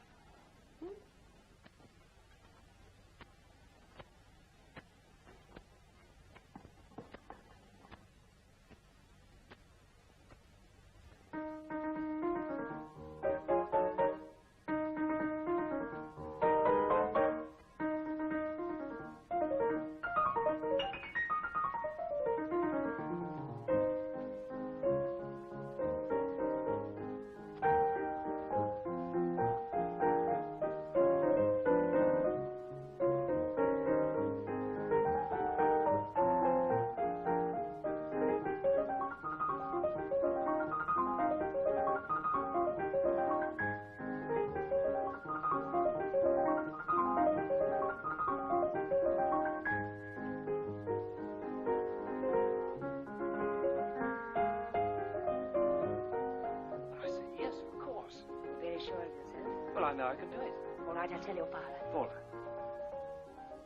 Speaker 5: Well, I know I can do it.
Speaker 17: All right, I'll tell your father.
Speaker 5: Paula,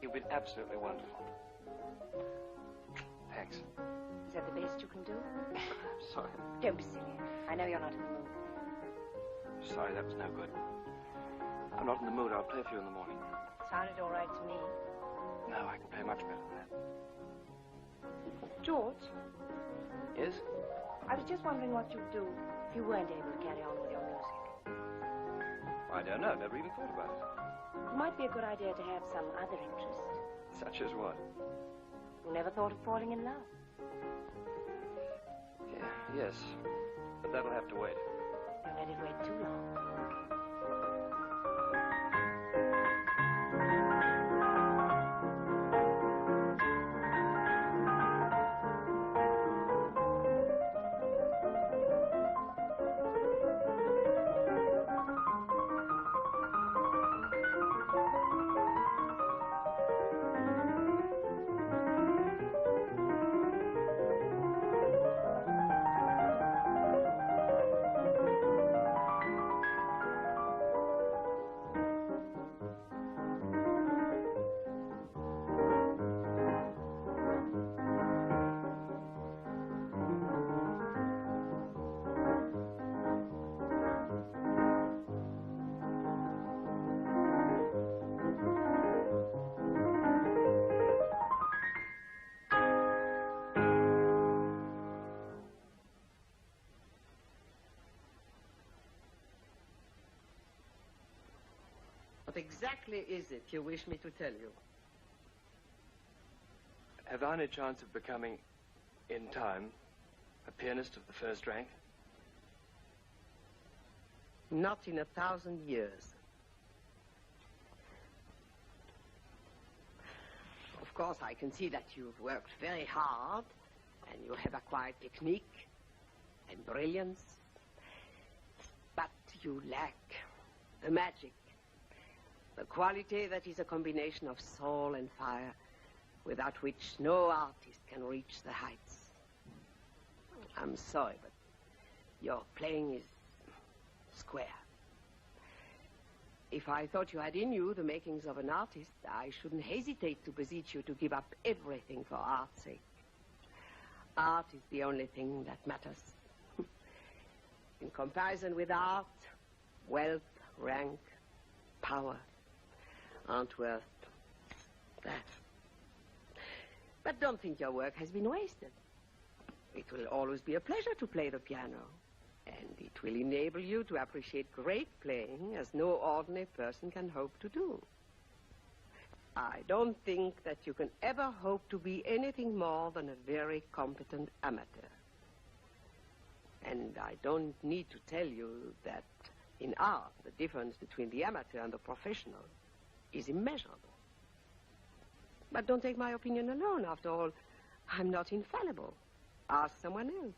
Speaker 5: you've been absolutely wonderful. Thanks.
Speaker 17: Is that the best you can do?
Speaker 5: Sorry.
Speaker 17: Don't be silly. I know you're not in the mood.
Speaker 5: Sorry, that was no good. I'm not in the mood. I'll play for you in the morning.
Speaker 17: Sounded all right to me.
Speaker 5: No, I can play much better than that.
Speaker 17: George,
Speaker 5: Yes?
Speaker 17: I was just wondering what you'd do if you weren't able to carry on with your music.
Speaker 5: I don't know. Never even thought about it.
Speaker 17: It might be a good idea to have some other interest.
Speaker 5: Such as what?
Speaker 17: You never thought of falling in love?
Speaker 5: Yeah, yes. But that'll have to wait.
Speaker 17: Don't let it wait too long.
Speaker 19: What exactly is it you wish me to tell you?
Speaker 5: Have I any chance of becoming, in time, a pianist of the first rank?
Speaker 19: Not in 1,000 years. Of course, I can see that you've worked very hard, and you have acquired technique and brilliance. But you lack the magic, the quality that is a combination of soul and fire, without which no artist can reach the heights. I'm sorry, but your playing is square. If I thought you had in you the makings of an artist, I shouldn't hesitate to beseech you to give up everything for art's sake. Art is the only thing that matters. In comparison with art, wealth, rank, power aren't worth that. But don't think your work has been wasted. It will always be a pleasure to play the piano, and it will enable you to appreciate great playing as no ordinary person can hope to do. I don't think that you can ever hope to be anything more than a very competent amateur. And I don't need to tell you that in art, the difference between the amateur and the professional is immeasurable. But don't take my opinion alone. After all, I'm not infallible. Ask someone else.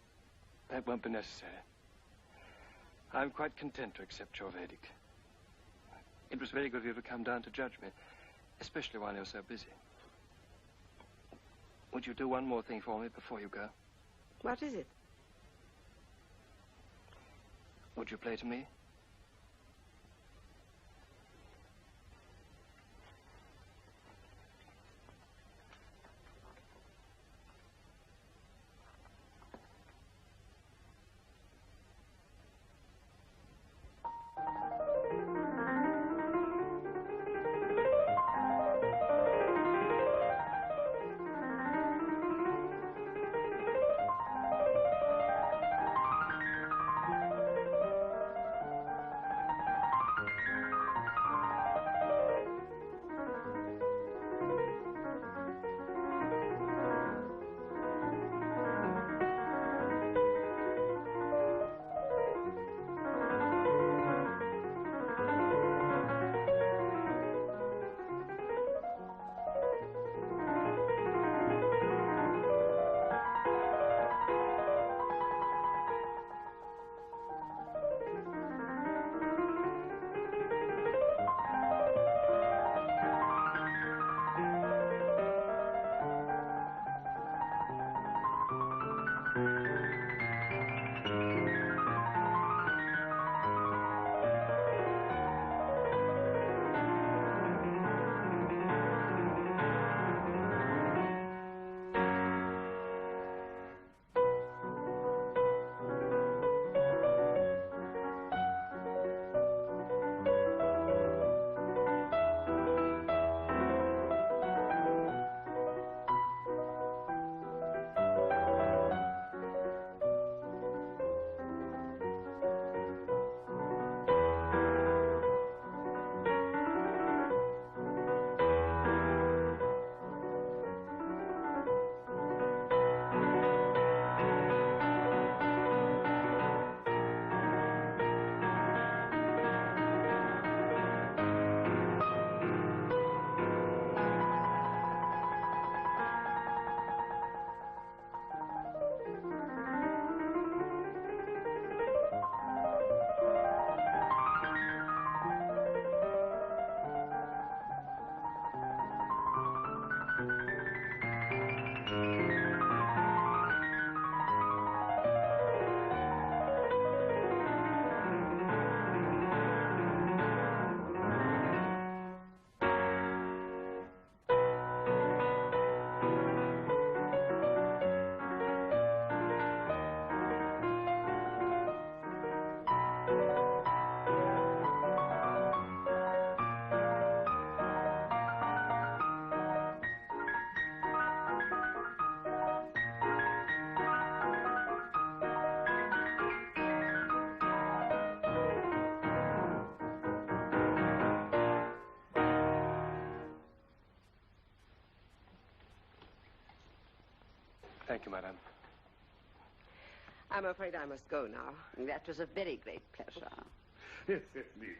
Speaker 5: That won't be necessary. I'm quite content to accept your verdict. It was very good of you to come down to judge me, especially while you're so busy. Would you do one more thing for me before you go?
Speaker 19: What is it?
Speaker 5: Would you play to me?
Speaker 8: Thank you, madame.
Speaker 19: I'm afraid I must go now. That was a very great pleasure.
Speaker 13: Yes, indeed.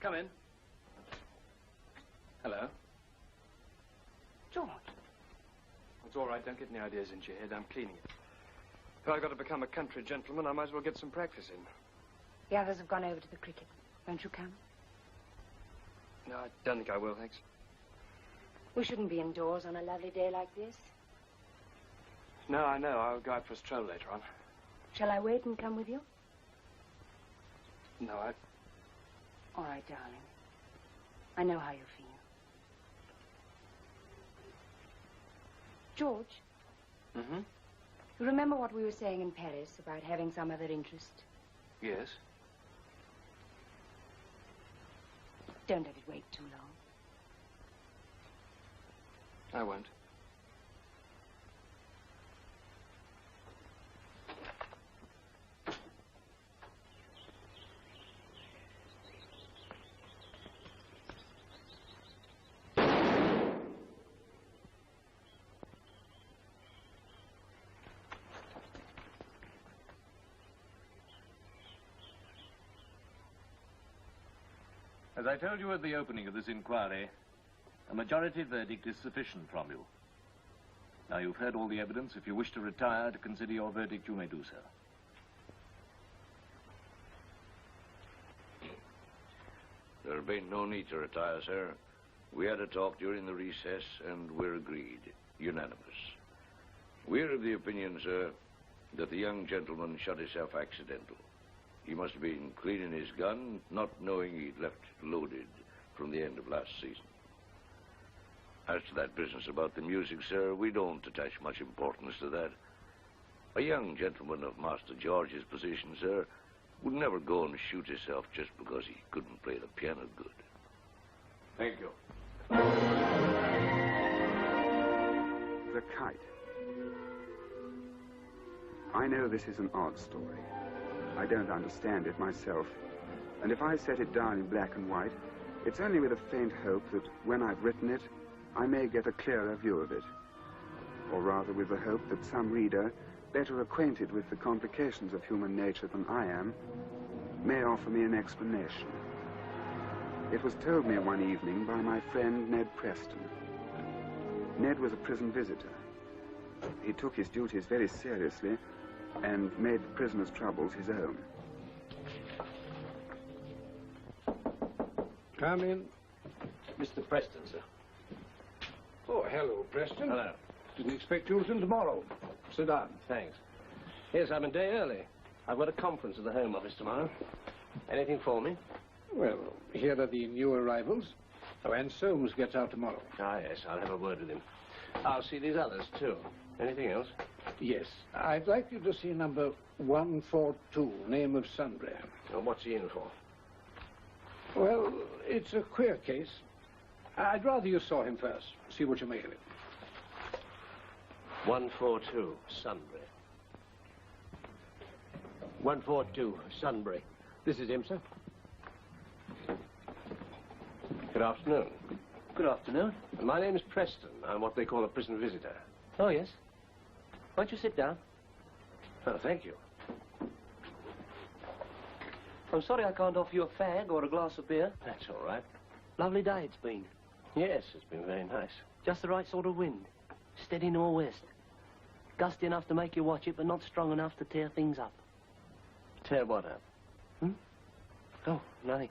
Speaker 8: Come in. Hello.
Speaker 14: George.
Speaker 8: It's all right. Don't get any ideas into your head. I'm cleaning it. If I've got to become a country gentleman, I might as well get some practice in.
Speaker 16: The others have gone over to the cricket. Won't you come?
Speaker 8: No, I don't think I will, thanks.
Speaker 16: We shouldn't be indoors on a lovely day like this.
Speaker 8: No, I know. I'll go out for a stroll later on.
Speaker 16: Shall I wait and come with you?
Speaker 8: No,
Speaker 16: All right, darling. I know how you feel. George?
Speaker 8: Mm-hmm?
Speaker 16: You remember what we were saying in Paris about having some other interest?
Speaker 8: Yes.
Speaker 16: Don't let it wait too long.
Speaker 8: I won't.
Speaker 20: As I told you at the opening of this inquiry, a majority verdict is sufficient from you. Now, you've heard all the evidence. If you wish to retire to consider your verdict, you may do so.
Speaker 21: There'll be no need to retire, sir. We had a talk during the recess, and we're agreed. Unanimous. We're of the opinion, sir, that the young gentleman shot himself accidental. He must have been cleaning his gun, not knowing he'd left it loaded from the end of last season. As to that business about the music, sir, we don't attach much importance to that. A young gentleman of Master George's position, sir, would never go and shoot himself just because he couldn't play the piano good.
Speaker 1: Thank you. The kite. I know this is an odd story. I don't understand it myself. And if I set it down in black and white, it's only with a faint hope that when I've written it, I may get a clearer view of it. Or rather with the hope that some reader, better acquainted with the complications of human nature than I am, may offer me an explanation. It was told me one evening by my friend Ned Preston. Ned was a prison visitor. He took his duties very seriously and made the prisoner's troubles his own.
Speaker 12: Come in.
Speaker 8: Mr. Preston, sir.
Speaker 12: Oh, hello, Preston.
Speaker 8: Hello.
Speaker 12: Didn't expect you till tomorrow. Sit down.
Speaker 8: Thanks. Yes, I'm a day early. I've got a conference at the Home Office tomorrow. Anything for me?
Speaker 12: Well, here are the new arrivals. Oh, and Soames gets out tomorrow.
Speaker 8: Ah, yes, I'll have a word with him. I'll see these others, too. Anything else?
Speaker 12: Yes. I'd like you to see number 142, name of Sunbury.
Speaker 8: Well, what's he in for?
Speaker 12: Well, it's a queer case. I'd rather you saw him first. See what you make of it.
Speaker 8: 142, Sunbury. 142, Sunbury. This is him, sir. Good afternoon. Good afternoon. My name's Preston. I'm what they call a prison visitor. Oh, yes. Why don't you sit down? Oh, thank you.
Speaker 2: I'm sorry I can't offer you a fag or a glass of beer.
Speaker 8: That's all right.
Speaker 2: Lovely day it's been.
Speaker 8: Yes, it's been very nice.
Speaker 2: Just the right sort of wind. Steady nor'west. Gusty enough to make you watch it, but not strong enough to tear things up.
Speaker 8: Tear what up?
Speaker 2: Oh, nothing.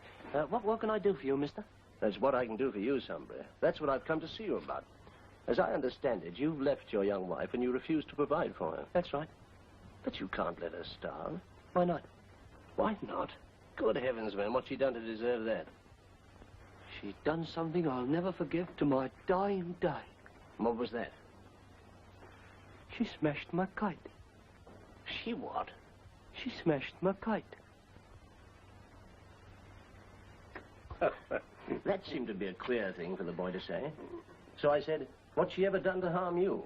Speaker 2: What can I do for you, mister?
Speaker 8: That's what I can do for you, Sunbury. That's what I've come to see you about. As I understand it, you've left your young wife and you refuse to provide for her.
Speaker 2: That's right.
Speaker 8: But you can't let her starve.
Speaker 2: Why not?
Speaker 8: Why not? Good heavens, man, what's she done to deserve that?
Speaker 2: She's done something I'll never forgive to my dying day.
Speaker 8: What was that?
Speaker 2: She smashed my kite.
Speaker 8: She what?
Speaker 2: She smashed my kite.
Speaker 8: That seemed to be a queer thing for the boy to say. So I said, what's she ever done to harm you?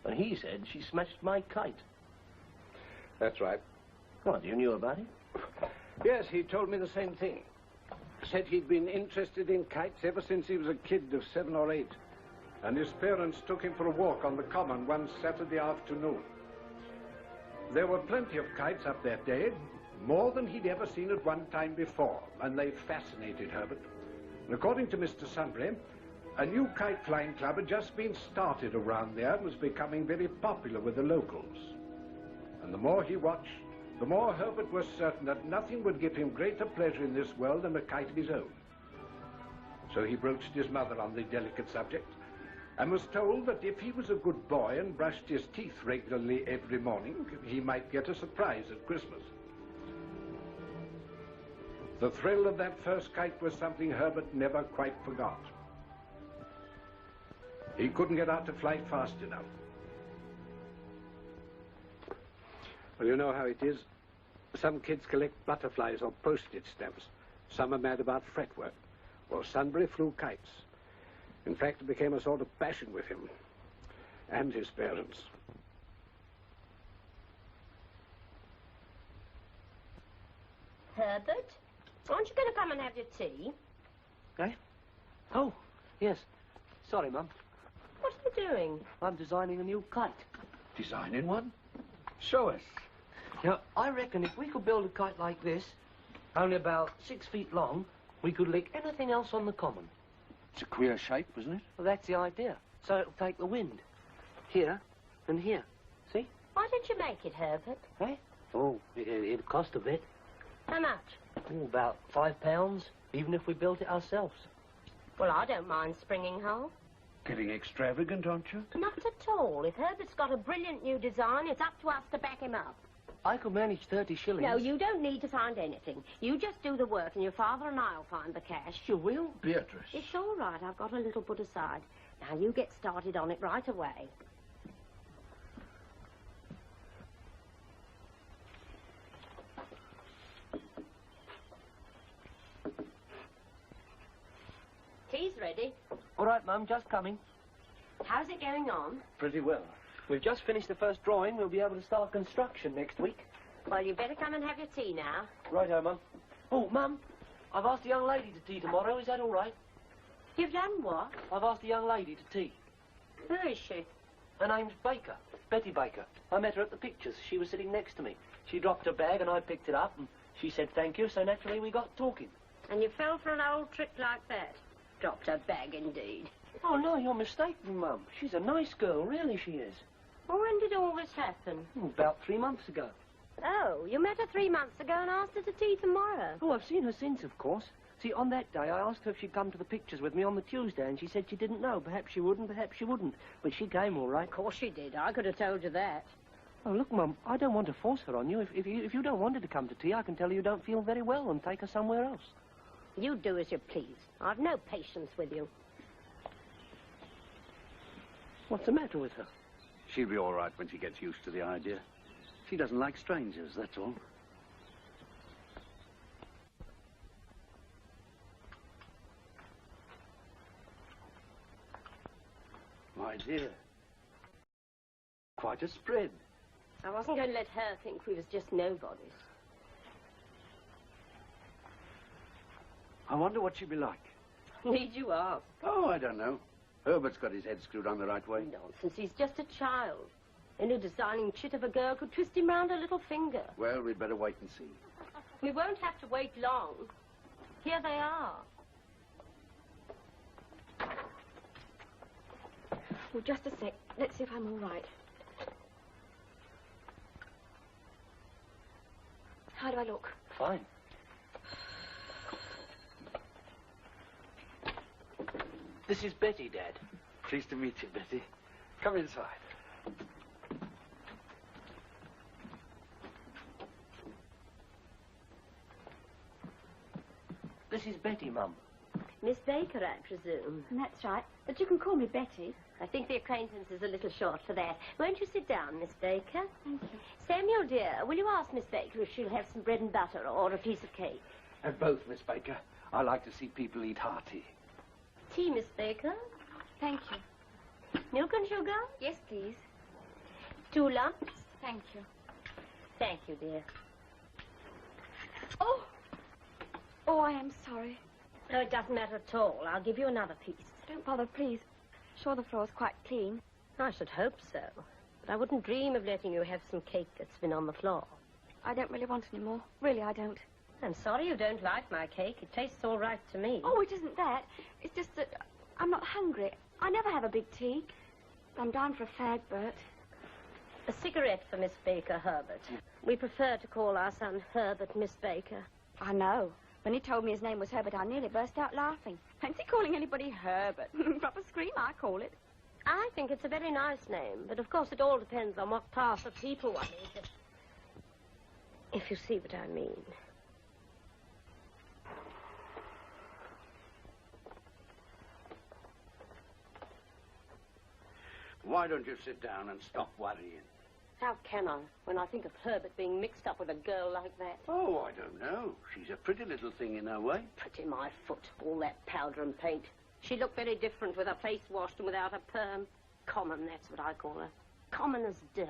Speaker 8: And he said, she smashed my kite.
Speaker 18: That's right.
Speaker 8: What, you knew about it?
Speaker 18: Yes, he told me the same thing. Said he'd been interested in kites ever since he was a kid of 7 or 8. And his parents took him for a walk on the common one Saturday afternoon. There were plenty of kites up that day, more than he'd ever seen at one time before, and they fascinated Herbert. And according to Mr. Sunbury, a new kite flying club had just been started around there and was becoming very popular with the locals. And the more he watched, the more Herbert was certain that nothing would give him greater pleasure in this world than a kite of his own. So he broached his mother on the delicate subject, and was told that if he was a good boy and brushed his teeth regularly every morning, he might get a surprise at Christmas. The thrill of that first kite was something Herbert never quite forgot. He couldn't get out to fly fast enough. Well, you know how it is. Some kids collect butterflies or postage stamps. Some are mad about fretwork. Well, Sunbury flew kites. In fact, it became a sort of passion with him and his parents.
Speaker 7: Herbert, aren't you going to come and have your tea?
Speaker 2: Eh? Oh, yes. Sorry, Mum.
Speaker 7: What are you doing?
Speaker 2: I'm designing a new kite.
Speaker 18: Designing one? Show us.
Speaker 2: Now, I reckon if we could build a kite like this, only about 6 feet long, we could lick anything else on the common.
Speaker 18: It's a queer shape, isn't it?
Speaker 2: Well, that's the idea. So it'll take the wind. Here and here. See?
Speaker 7: Why don't you make it, Herbert?
Speaker 2: Eh? Oh, it'll cost a bit.
Speaker 7: How much?
Speaker 2: Oh, about £5, even if we built it ourselves.
Speaker 7: Well, I don't mind springing home.
Speaker 18: Getting extravagant, aren't you?
Speaker 7: Not at all. If Herbert's got a brilliant new design, it's up to us to back him up.
Speaker 2: I could manage 30 shillings.
Speaker 7: No, you don't need to find anything. You just do the work, and your father and I'll find the cash.
Speaker 2: You will?
Speaker 18: Beatrice.
Speaker 7: It's all right. I've got a little put aside. Now, you get started on it right away. Tea's ready.
Speaker 2: All right, Mum, just coming.
Speaker 7: How's it going on?
Speaker 2: Pretty well. We've just finished the first drawing. We'll be able to start construction next week.
Speaker 7: Well, you better come and have your tea now.
Speaker 2: Righto, Mum. Oh, Mum, I've asked a young lady to tea tomorrow. Is that all right?
Speaker 7: You've done what?
Speaker 2: I've asked a young lady to tea.
Speaker 7: Who is she?
Speaker 2: Her name's Baker, Betty Baker. I met her at the pictures. She was sitting next to me. She dropped her bag and I picked it up and she said thank you, so naturally we got talking.
Speaker 7: And you fell for an old trick like that? Dropped her bag, indeed.
Speaker 2: Oh, no, you're mistaken, Mum. She's a nice girl, really she is.
Speaker 7: Well, when did all this happen?
Speaker 2: About 3 months ago.
Speaker 7: Oh, you met her 3 months ago and asked her to tea tomorrow.
Speaker 2: Oh, I've seen her since, of course. See, on that day, I asked her if she'd come to the pictures with me on the Tuesday, and she said she didn't know. Perhaps she would, and perhaps she wouldn't. But she came all right.
Speaker 7: Of course she did. I could have told you that.
Speaker 2: Oh, look, Mum, I don't want to force her on you. If you don't want her to come to tea, I can tell her you don't feel very well and take her somewhere else.
Speaker 7: You do as you please. I've no patience with you.
Speaker 2: What's the matter with her?
Speaker 22: She'll be all right when she gets used to the idea. She doesn't like strangers, that's all. My dear, quite a spread.
Speaker 7: I wasn't going to let her think we was just nobodies.
Speaker 22: I wonder what she'll be like.
Speaker 7: Need you ask?
Speaker 22: Oh, I don't know. Herbert's got his head screwed on the right way.
Speaker 7: Nonsense, he's just a child. Any designing chit of a girl could twist him round her little finger.
Speaker 22: Well, we'd better wait and see.
Speaker 6: We won't have to wait long. Here they are.
Speaker 17: Well, just a sec. Let's see if I'm all right. How do I look?
Speaker 2: Fine. This is Betty, Dad.
Speaker 9: Pleased to meet you, Betty. Come inside.
Speaker 2: This is Betty, Mum.
Speaker 6: Miss Baker, I presume.
Speaker 17: That's right. But you can call me Betty.
Speaker 6: I think the acquaintance is a little short for that. Won't you sit down, Miss Baker?
Speaker 17: Thank you.
Speaker 6: Samuel, dear, will you ask Miss Baker if she'll have some bread and butter or a piece of cake?
Speaker 9: Both, Miss Baker. I like to see people eat hearty.
Speaker 6: Tea, Miss Baker?
Speaker 17: Thank you.
Speaker 6: Milk and sugar?
Speaker 17: Yes, please.
Speaker 6: 2 lumps?
Speaker 17: Thank you.
Speaker 6: Thank you, dear.
Speaker 17: Oh! Oh, I am sorry.
Speaker 6: No, it doesn't matter at all. I'll give you another piece.
Speaker 17: Don't bother, please. Sure the floor's quite clean.
Speaker 6: I should hope so. But I wouldn't dream of letting you have some cake that's been on the floor.
Speaker 17: I don't really want any more. Really, I don't.
Speaker 6: I'm sorry you don't like my cake. It tastes all right to me.
Speaker 17: Oh, it isn't that. It's just that I'm not hungry. I never have a big tea. I'm down for a fag, Bert.
Speaker 6: A cigarette for Miss Baker, Herbert. We prefer to call our son Herbert, Miss Baker.
Speaker 17: I know. When he told me his name was Herbert, I nearly burst out laughing. Fancy calling anybody Herbert. Proper scream, I call it.
Speaker 6: I think it's a very nice name, but of course it all depends on what class of people one is. If you see what I mean.
Speaker 22: Why don't you sit down and stop worrying?
Speaker 6: How can I, when I think of Herbert being mixed up with a girl like that?
Speaker 22: Oh, I don't know. She's a pretty little thing in her way.
Speaker 6: Pretty my foot, all that powder and paint. She looked very different with her face washed and without her perm. Common, that's what I call her. Common as dirt.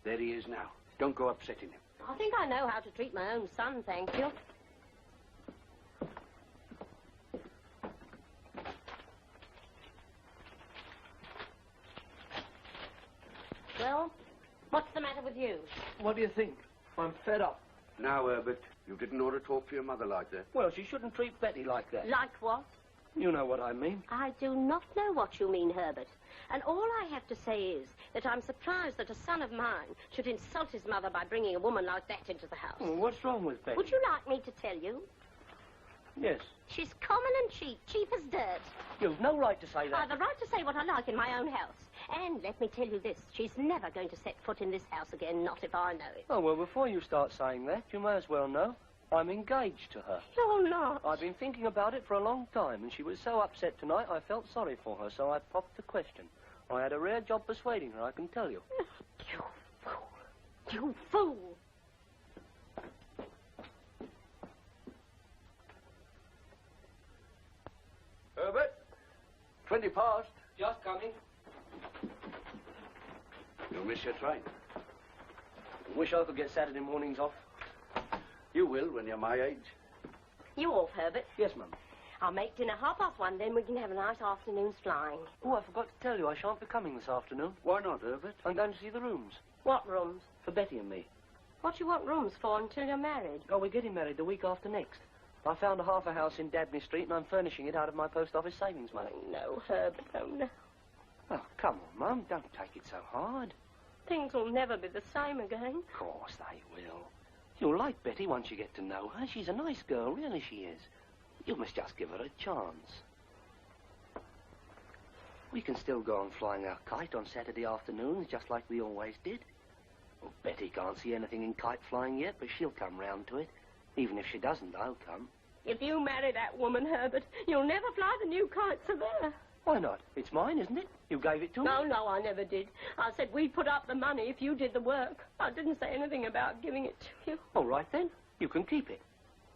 Speaker 22: There he is now. Don't go upsetting him.
Speaker 6: I think I know how to treat my own son, thank you. Well, what's the matter with you?
Speaker 2: What do you think? I'm fed up.
Speaker 22: Now, Herbert, you didn't ought to talk to your mother like that.
Speaker 2: Well, she shouldn't treat Betty like that.
Speaker 6: Like what?
Speaker 2: You know what I mean.
Speaker 6: I do not know what you mean, Herbert. And all I have to say is that I'm surprised that a son of mine should insult his mother by bringing a woman like that into the house.
Speaker 2: Well, what's wrong with Betty?
Speaker 6: Would you like me to tell you?
Speaker 2: Yes.
Speaker 6: She's common and cheap, cheap as dirt.
Speaker 2: You've no right to say that.
Speaker 6: I've the right to say what I like in my own house. And let me tell you this, she's never going to set foot in this house again, not if I know it.
Speaker 2: Oh, well, before you start saying that, you may as well know. I'm engaged to her.
Speaker 6: You're not.
Speaker 2: I've been thinking about it for a long time, and she was so upset tonight I felt sorry for her, so I popped the question. I had a rare job persuading her, I can tell you.
Speaker 6: You fool. You fool.
Speaker 22: Herbert? 20 past.
Speaker 2: Just coming.
Speaker 22: You'll miss your train.
Speaker 2: Wish I could get Saturday mornings off.
Speaker 22: You will when you're my age.
Speaker 6: You off, Herbert?
Speaker 2: Yes, Mum.
Speaker 6: I'll make dinner 1:30, then we can have a nice afternoon's flying.
Speaker 2: Oh, I forgot to tell you, I shan't be coming this afternoon.
Speaker 22: Why not, Herbert?
Speaker 2: I'm going to see the rooms.
Speaker 6: What rooms?
Speaker 2: For Betty and me.
Speaker 6: What do you want rooms for until you're married?
Speaker 2: Oh, we're getting married the week after next. I found a half a house in Dabney Street, and I'm furnishing it out of my post office savings money.
Speaker 6: Oh, no, Herbert, oh, no.
Speaker 2: Oh, come on, Mum, don't take it so hard.
Speaker 6: Things will never be the same again.
Speaker 2: Of course they will. You'll like Betty once you get to know her. She's a nice girl, really she is. You must just give her a chance. We can still go on flying our kite on Saturday afternoons, just like we always did. Well, Betty can't see anything in kite flying yet, but she'll come round to it. Even if she doesn't, I'll come.
Speaker 6: If you marry that woman, Herbert, you'll never fly the new kites of her.
Speaker 2: Why not? It's mine, isn't it? You gave it to me.
Speaker 6: No, I never did. I said we'd put up the money if you did the work. I didn't say anything about giving it to you.
Speaker 2: All right, then. You can keep it.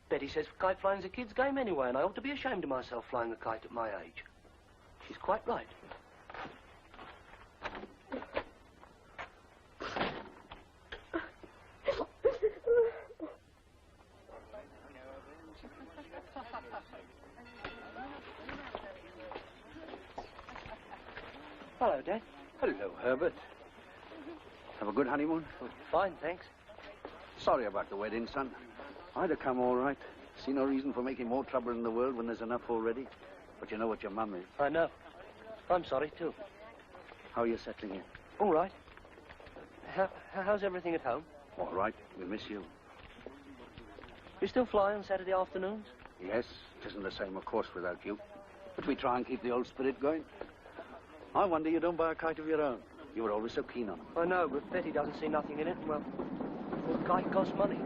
Speaker 2: Betty says kite flying's a kid's game anyway, and I ought to be ashamed of myself flying a kite at my age. She's quite right. Hello, Dad.
Speaker 22: Hello, Herbert. Have a good honeymoon?
Speaker 2: Fine, thanks.
Speaker 22: Sorry about the wedding, son. I'd have come all right. See no reason for making more trouble in the world when there's enough already. But you know what your mum is.
Speaker 2: I know. I'm sorry, too.
Speaker 22: How are you settling in?
Speaker 2: All right. How's everything at home?
Speaker 22: All right. We miss you.
Speaker 2: You still fly on Saturday afternoons?
Speaker 22: Yes, it isn't the same, of course, without you. But we try and keep the old spirit going. I wonder you don't buy a kite of your own. You were always so keen on them.
Speaker 2: I know, but Betty doesn't see nothing in it. Well, a kite costs money.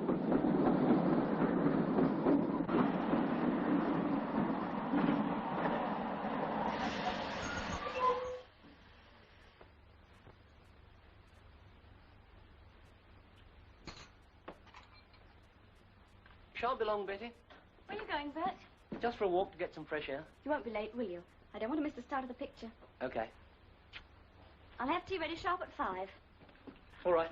Speaker 2: Shan't be long, Betty.
Speaker 17: Where are you going, Bert?
Speaker 2: Just for a walk to get some fresh air.
Speaker 17: You won't be late, will you? I don't want to miss the start of the picture.
Speaker 2: Okay.
Speaker 17: I'll have tea ready sharp at 5.
Speaker 2: All right.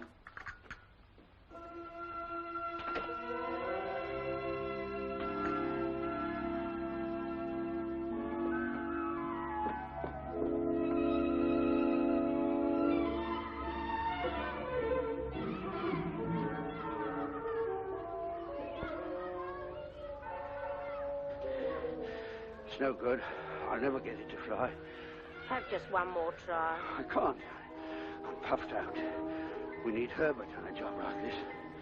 Speaker 22: It's no good. I'll never get it to fly.
Speaker 6: Have just one more try.
Speaker 22: I can't. I'm puffed out. We need Herbert on a job like this.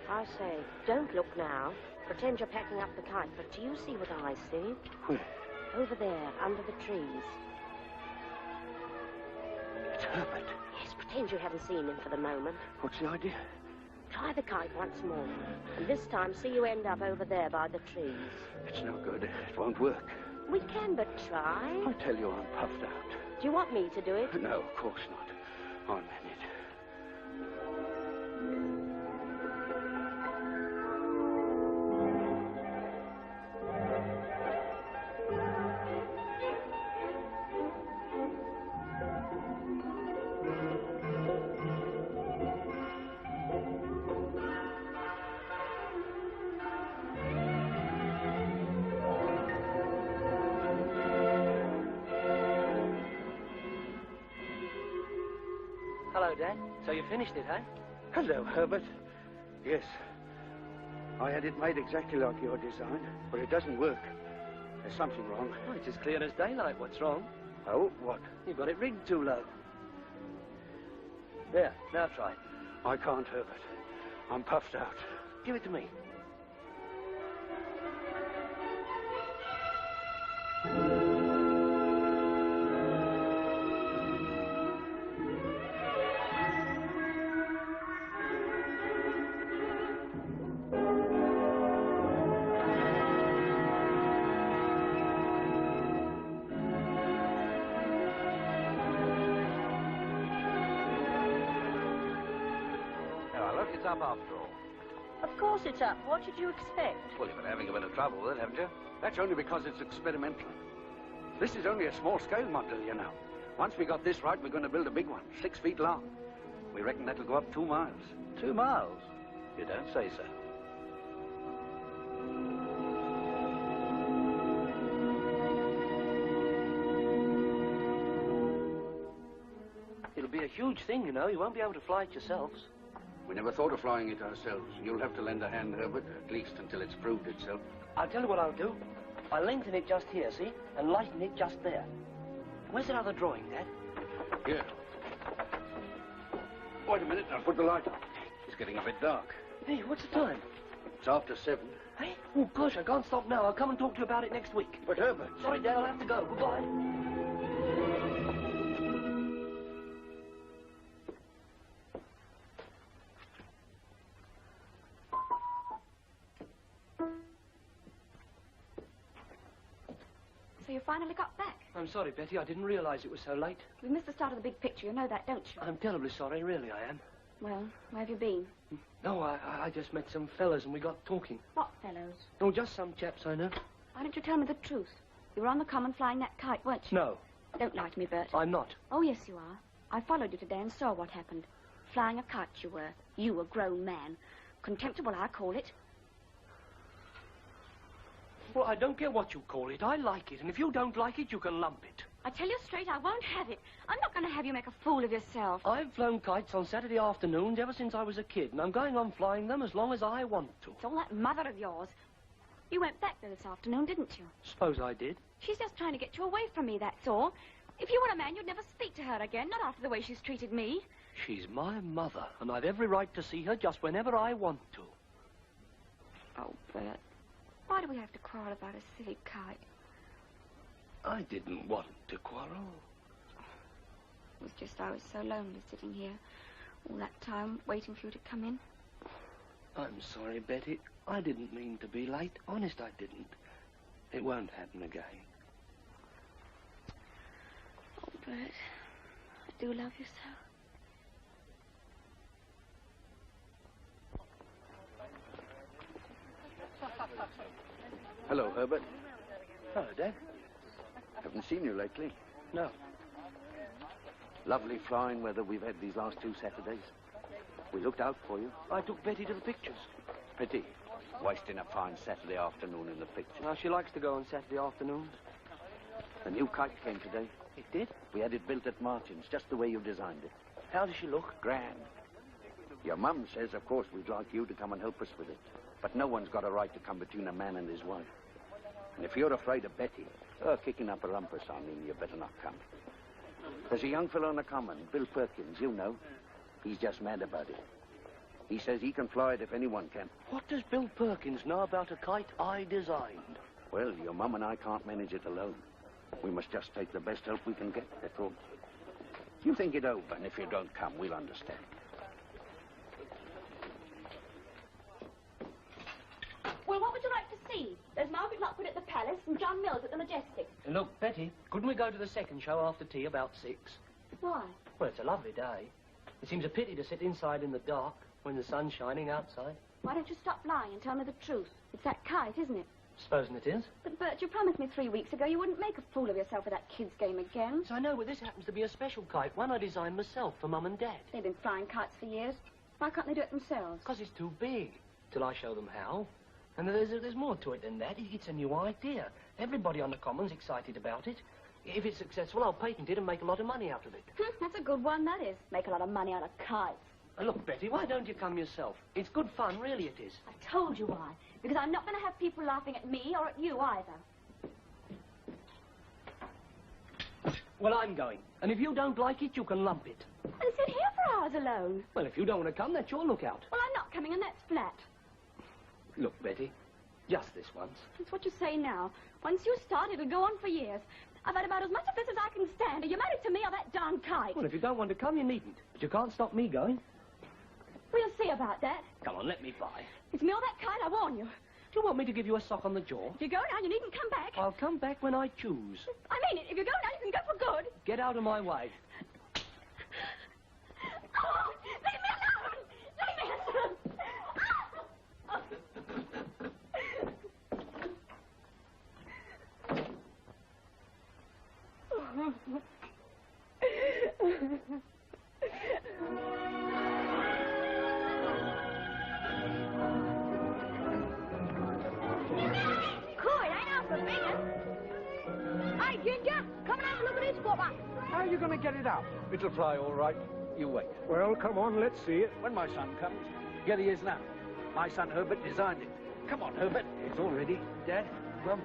Speaker 6: I say, don't look now. Pretend you're packing up the kite, but do you see what I see?
Speaker 22: Where?
Speaker 6: Over there, under the trees.
Speaker 22: It's Herbert.
Speaker 6: Yes, pretend you haven't seen him for the moment.
Speaker 22: What's the idea?
Speaker 6: Try the kite once more. And this time, see you end up over there by the trees.
Speaker 22: It's no good. It won't work.
Speaker 6: We can but try.
Speaker 22: I tell you, I'm puffed out.
Speaker 6: Do you want me to do it?
Speaker 22: No, of course not. I'll manage.
Speaker 2: Hello, Dad. So you finished it, eh?
Speaker 22: Hello, Herbert. Yes. I had it made exactly like your design, but it doesn't work. There's something wrong.
Speaker 2: Oh, it's as clear as daylight. What's wrong?
Speaker 22: Oh, what?
Speaker 2: You've got it rigged too low. There, now try.
Speaker 22: I can't, Herbert. I'm puffed out.
Speaker 2: Give it to me.
Speaker 5: It's up after all.
Speaker 6: Of course it's up. What did you expect?
Speaker 5: Well, you've been having a bit of trouble with it, haven't you?
Speaker 22: That's only because it's experimental. This is only a small-scale model, you know. Once we got this right, we're going to build a big one, 6 feet long. We reckon that'll go up 2 miles.
Speaker 5: 2 miles? You don't say so.
Speaker 2: It'll be a huge thing, you know. You won't be able to fly it yourselves.
Speaker 22: We never thought of flying it ourselves. You'll have to lend a hand, Herbert, at least until it's proved itself.
Speaker 2: I'll tell you what I'll do. I'll lengthen it just here, see? And lighten it just there. Where's that other drawing, Dad?
Speaker 22: Here. Wait a minute, I'll put the light on. It's getting a bit dark.
Speaker 2: Hey, what's the time?
Speaker 22: It's after 7.
Speaker 2: Hey? Oh, gosh, I can't stop now. I'll come and talk to you about it next week.
Speaker 22: But Herbert...
Speaker 2: Sorry, Dad, I'll have to go. Goodbye.
Speaker 17: So you finally got back?
Speaker 2: I'm sorry, Betty. I didn't realize it was so late.
Speaker 17: We missed the start of the big picture. You know that, don't you?
Speaker 2: I'm terribly sorry. Really, I am.
Speaker 17: Well, where have you been?
Speaker 2: No, I just met some fellas and we got talking.
Speaker 17: What fellows?
Speaker 2: Oh, just some chaps I know.
Speaker 17: Why don't you tell me the truth? You were on the common flying that kite, weren't you?
Speaker 2: No.
Speaker 17: Don't lie to me, Bert.
Speaker 2: I'm not.
Speaker 17: Oh, yes, you are. I followed you today and saw what happened. Flying a kite you were. You, a grown man. Contemptible, I call it.
Speaker 2: Well, I don't care what you call it. I like it, and if you don't like it, you can lump it.
Speaker 17: I tell you straight, I won't have it. I'm not going to have you make a fool of yourself.
Speaker 2: I've flown kites on Saturday afternoons ever since I was a kid, and I'm going on flying them as long as I want to.
Speaker 17: It's all that mother of yours. You went back there this afternoon, didn't you?
Speaker 2: Suppose I did.
Speaker 17: She's just trying to get you away from me, that's all. If you were a man, you'd never speak to her again, not after the way she's treated me.
Speaker 2: She's my mother, and I've every right to see her just whenever I want to.
Speaker 17: Oh, Bert, why do we have to quarrel about a silly kite?
Speaker 2: I didn't want to quarrel.
Speaker 17: It was just I was so lonely sitting here all that time waiting for you to come in.
Speaker 2: I'm sorry, Betty. I didn't mean to be late. Honest, I didn't. It won't happen again.
Speaker 17: Oh, Bert, I do love you so.
Speaker 22: Hello, Herbert.
Speaker 2: Hello, Dad.
Speaker 22: Haven't seen you lately.
Speaker 2: No.
Speaker 22: Lovely flying weather we've had these last 2 Saturdays. We looked out for you.
Speaker 2: I took Betty to the pictures.
Speaker 22: Pity. Wasting a fine Saturday afternoon in the pictures.
Speaker 2: Now, she likes to go on Saturday afternoons.
Speaker 22: The new kite came today.
Speaker 2: It did?
Speaker 22: We had it built at Martin's, just the way you designed it.
Speaker 2: How does she look?
Speaker 22: Grand. Your mum says, of course, we'd like you to come and help us with it. But no one's got a right to come between a man and his wife. And if you're afraid of Betty, her kicking up a rumpus, I mean, you better not come. There's a young fellow on the common, Bill Perkins, you know. He's just mad about it. He says he can fly it if anyone can.
Speaker 2: What does Bill Perkins know about a kite I designed?
Speaker 22: Well, your mum and I can't manage it alone. We must just take the best help we can get, that's all. You think it over, and if you don't come, we'll understand.
Speaker 17: Well, what would you like to see? There's Margaret Lockwood at the Palace and John Mills at the Majestic.
Speaker 2: Look, Betty, couldn't we go to the second show after tea about 6?
Speaker 17: Why?
Speaker 2: Well, it's a lovely day. It seems a pity to sit inside in the dark when the sun's shining outside.
Speaker 17: Why don't you stop lying and tell me the truth? It's that kite, isn't it?
Speaker 2: Supposing it is.
Speaker 17: But, Bert, you promised me 3 weeks ago you wouldn't make a fool of yourself with that kid's game again.
Speaker 2: Yes, I know, but this happens to be a special kite, one I designed myself for Mum and Dad.
Speaker 17: They've been flying kites for years. Why can't they do it themselves?
Speaker 2: Because it's too big, till I show them how. And there's more to it than that. It's a new idea. Everybody on the Common's excited about it. If it's successful, I'll patent it and make a lot of money out of it.
Speaker 17: That's a good one, that is. Make a lot of money out of kites.
Speaker 2: Look, Betty, why don't you come yourself? It's good fun, really it is.
Speaker 17: I told you why. Because I'm not going to have people laughing at me or at you either.
Speaker 2: Well, I'm going. And if you don't like it, you can lump it.
Speaker 17: And sit here for hours alone.
Speaker 2: Well, if you don't want to come, that's your lookout.
Speaker 17: Well, I'm not coming, and that's flat.
Speaker 2: Look, Betty, just this once.
Speaker 17: That's what you say now. Once you start, it'll go on for years. I've had about as much of this as I can stand. Are you married to me or that darn kite?
Speaker 2: Well, if you don't want to come, you needn't. But you can't stop me going.
Speaker 17: We'll see about that.
Speaker 2: Come on, let me by.
Speaker 17: It's me or that kite, I warn you.
Speaker 2: Do you want me to give you a sock on the jaw?
Speaker 17: If you go now, you needn't come back.
Speaker 2: I'll come back when I choose.
Speaker 17: I mean it. If you go now, you can go for good.
Speaker 2: Get out of my way.
Speaker 17: Oh, leave me alone! Leave me alone!
Speaker 10: Hey, Ginger, come and have a look at this whopper.
Speaker 18: How are you going to get it out?
Speaker 22: It'll fly all right. You wait.
Speaker 18: Well, come on, let's see it. When my son comes, here he is now. My son Herbert designed it. Come on, Herbert. It's all ready. Dad, Mum.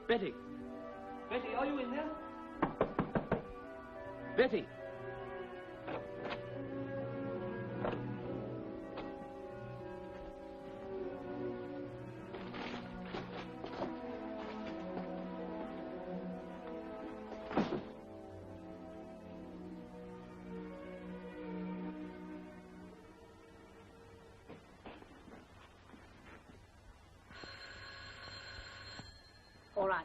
Speaker 2: Betty. Betty, are you in there? Betty.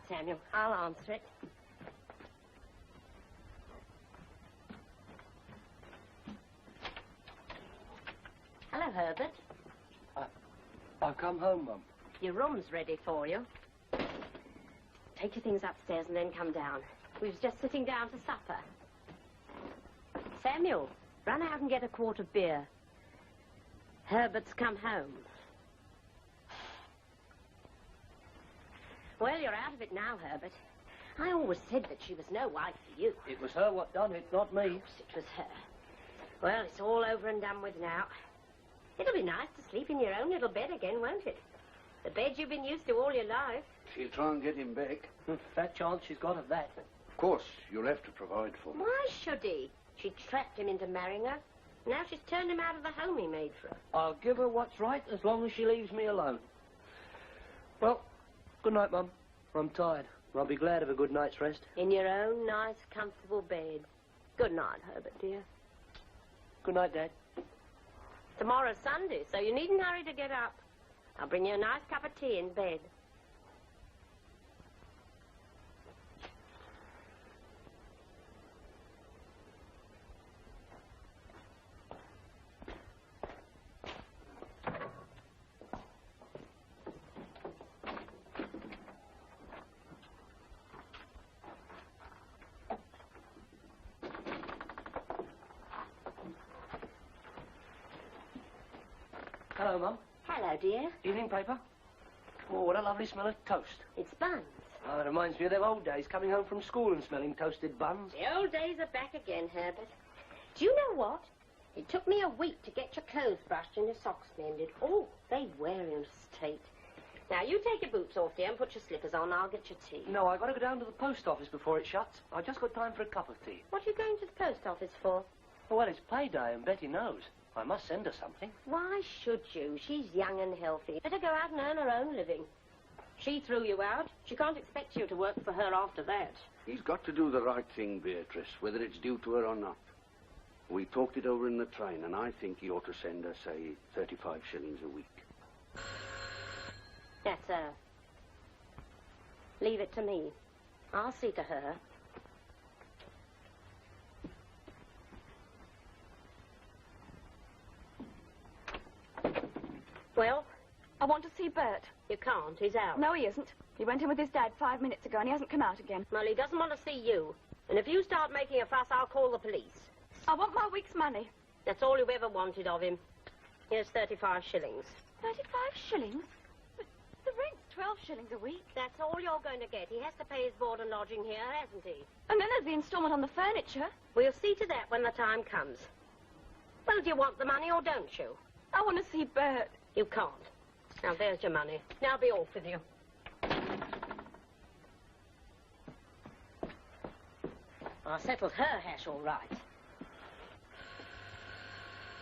Speaker 6: Samuel. I'll answer it. Hello, Herbert.
Speaker 2: I've come home, Mum.
Speaker 6: Your room's ready for you. Take your things upstairs and then come down. We was just sitting down to supper. Samuel, run out and get a quart of beer. Herbert's come home. Well, you're out of it now, Herbert. I always said that she was no wife for you.
Speaker 2: It was her what done it, not me.
Speaker 6: Of course it was her. Well, it's all over and done with now. It'll be nice to sleep in your own little bed again, won't it? The bed you've been used to all your life.
Speaker 22: She'll try and get him back.
Speaker 2: Fat chance she's got of that.
Speaker 22: Of course, you'll have to provide for him.
Speaker 6: Why should he? She trapped him into marrying her. Now she's turned him out of the home he made for her.
Speaker 2: I'll give her what's right as long as she leaves me alone. Well, good night, Mum. I'm tired. I'll be glad of a good night's rest.
Speaker 6: In your own nice, comfortable bed. Good night, Herbert, dear.
Speaker 2: Good night, Dad.
Speaker 6: Tomorrow's Sunday, so you needn't hurry to get up. I'll bring you a nice cup of tea in bed.
Speaker 2: Hello, Mum.
Speaker 6: Hello, dear.
Speaker 2: Evening paper? Oh, what a lovely smell of toast.
Speaker 6: It's buns.
Speaker 2: Oh, it reminds me of them old days, coming home from school and smelling toasted buns.
Speaker 6: The old days are back again, Herbert. Do you know what? It took me a week to get your clothes brushed and your socks mended. Oh, they wear in state. Now, you take your boots off, dear, and put your slippers on. I'll get your tea.
Speaker 2: No, I've got to go down to the post office before it shuts. I've just got time for a cup of tea.
Speaker 6: What are you going to the post office for?
Speaker 2: Oh, well, it's payday, and Betty knows. I must send her something.
Speaker 6: Why should you? She's young and healthy. Let her go out and earn her own living. She threw you out. She can't expect you to work for her after that.
Speaker 22: He's got to do the right thing, Beatrice, whether it's due to her or not. We talked it over in the train, and I think he ought to send her, say, 35 shillings a week.
Speaker 6: That's her. Leave it to me. I'll see to her. Well?
Speaker 10: I want to see Bert.
Speaker 6: You can't. He's out.
Speaker 10: No, he isn't. He went in with his dad 5 minutes ago, and he hasn't come out again.
Speaker 6: Well, he doesn't want to see you. And if you start making a fuss, I'll call the police.
Speaker 10: I want my week's money.
Speaker 6: That's all you ever wanted of him. Here's 35 shillings.
Speaker 10: 35 shillings? But the rent's 12 shillings a week.
Speaker 6: That's all you're going to get. He has to pay his board and lodging here, hasn't he?
Speaker 10: And then there's the instalment on the furniture.
Speaker 6: We'll see to that when the time comes. Well, do you want the money or don't you?
Speaker 10: I want to see Bert.
Speaker 6: You can't. Now, there's your money. Now be off with you. I settled her hash all right.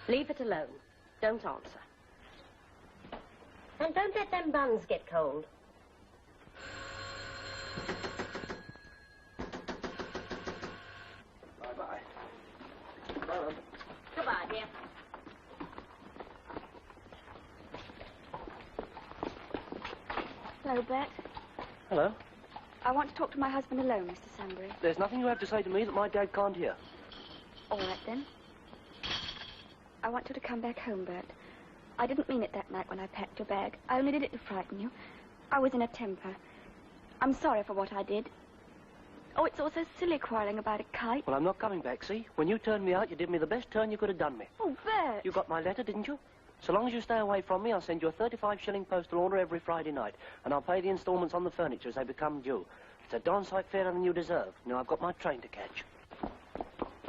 Speaker 6: Leave it alone. Don't answer. And don't let them buns get cold.
Speaker 2: Bye-bye.
Speaker 6: Goodbye, dear.
Speaker 10: Hello, Bert.
Speaker 2: Hello.
Speaker 10: I want to talk to my husband alone, Mr. Sunbury.
Speaker 2: There's nothing you have to say to me that my dad can't hear.
Speaker 10: All right, then. I want you to come back home, Bert. I didn't mean it that night when I packed your bag. I only did it to frighten you. I was in a temper. I'm sorry for what I did. Oh, it's all so silly quarreling about a kite.
Speaker 2: Well, I'm not coming back, see? When you turned me out, you did me the best turn you could have done me.
Speaker 10: Oh, Bert.
Speaker 2: You got my letter, didn't you? So long as you stay away from me, I'll send you a 35-shilling postal order every Friday night, and I'll pay the instalments on the furniture as they become due. It's a darn sight fairer than you deserve. Now, I've got my train to catch.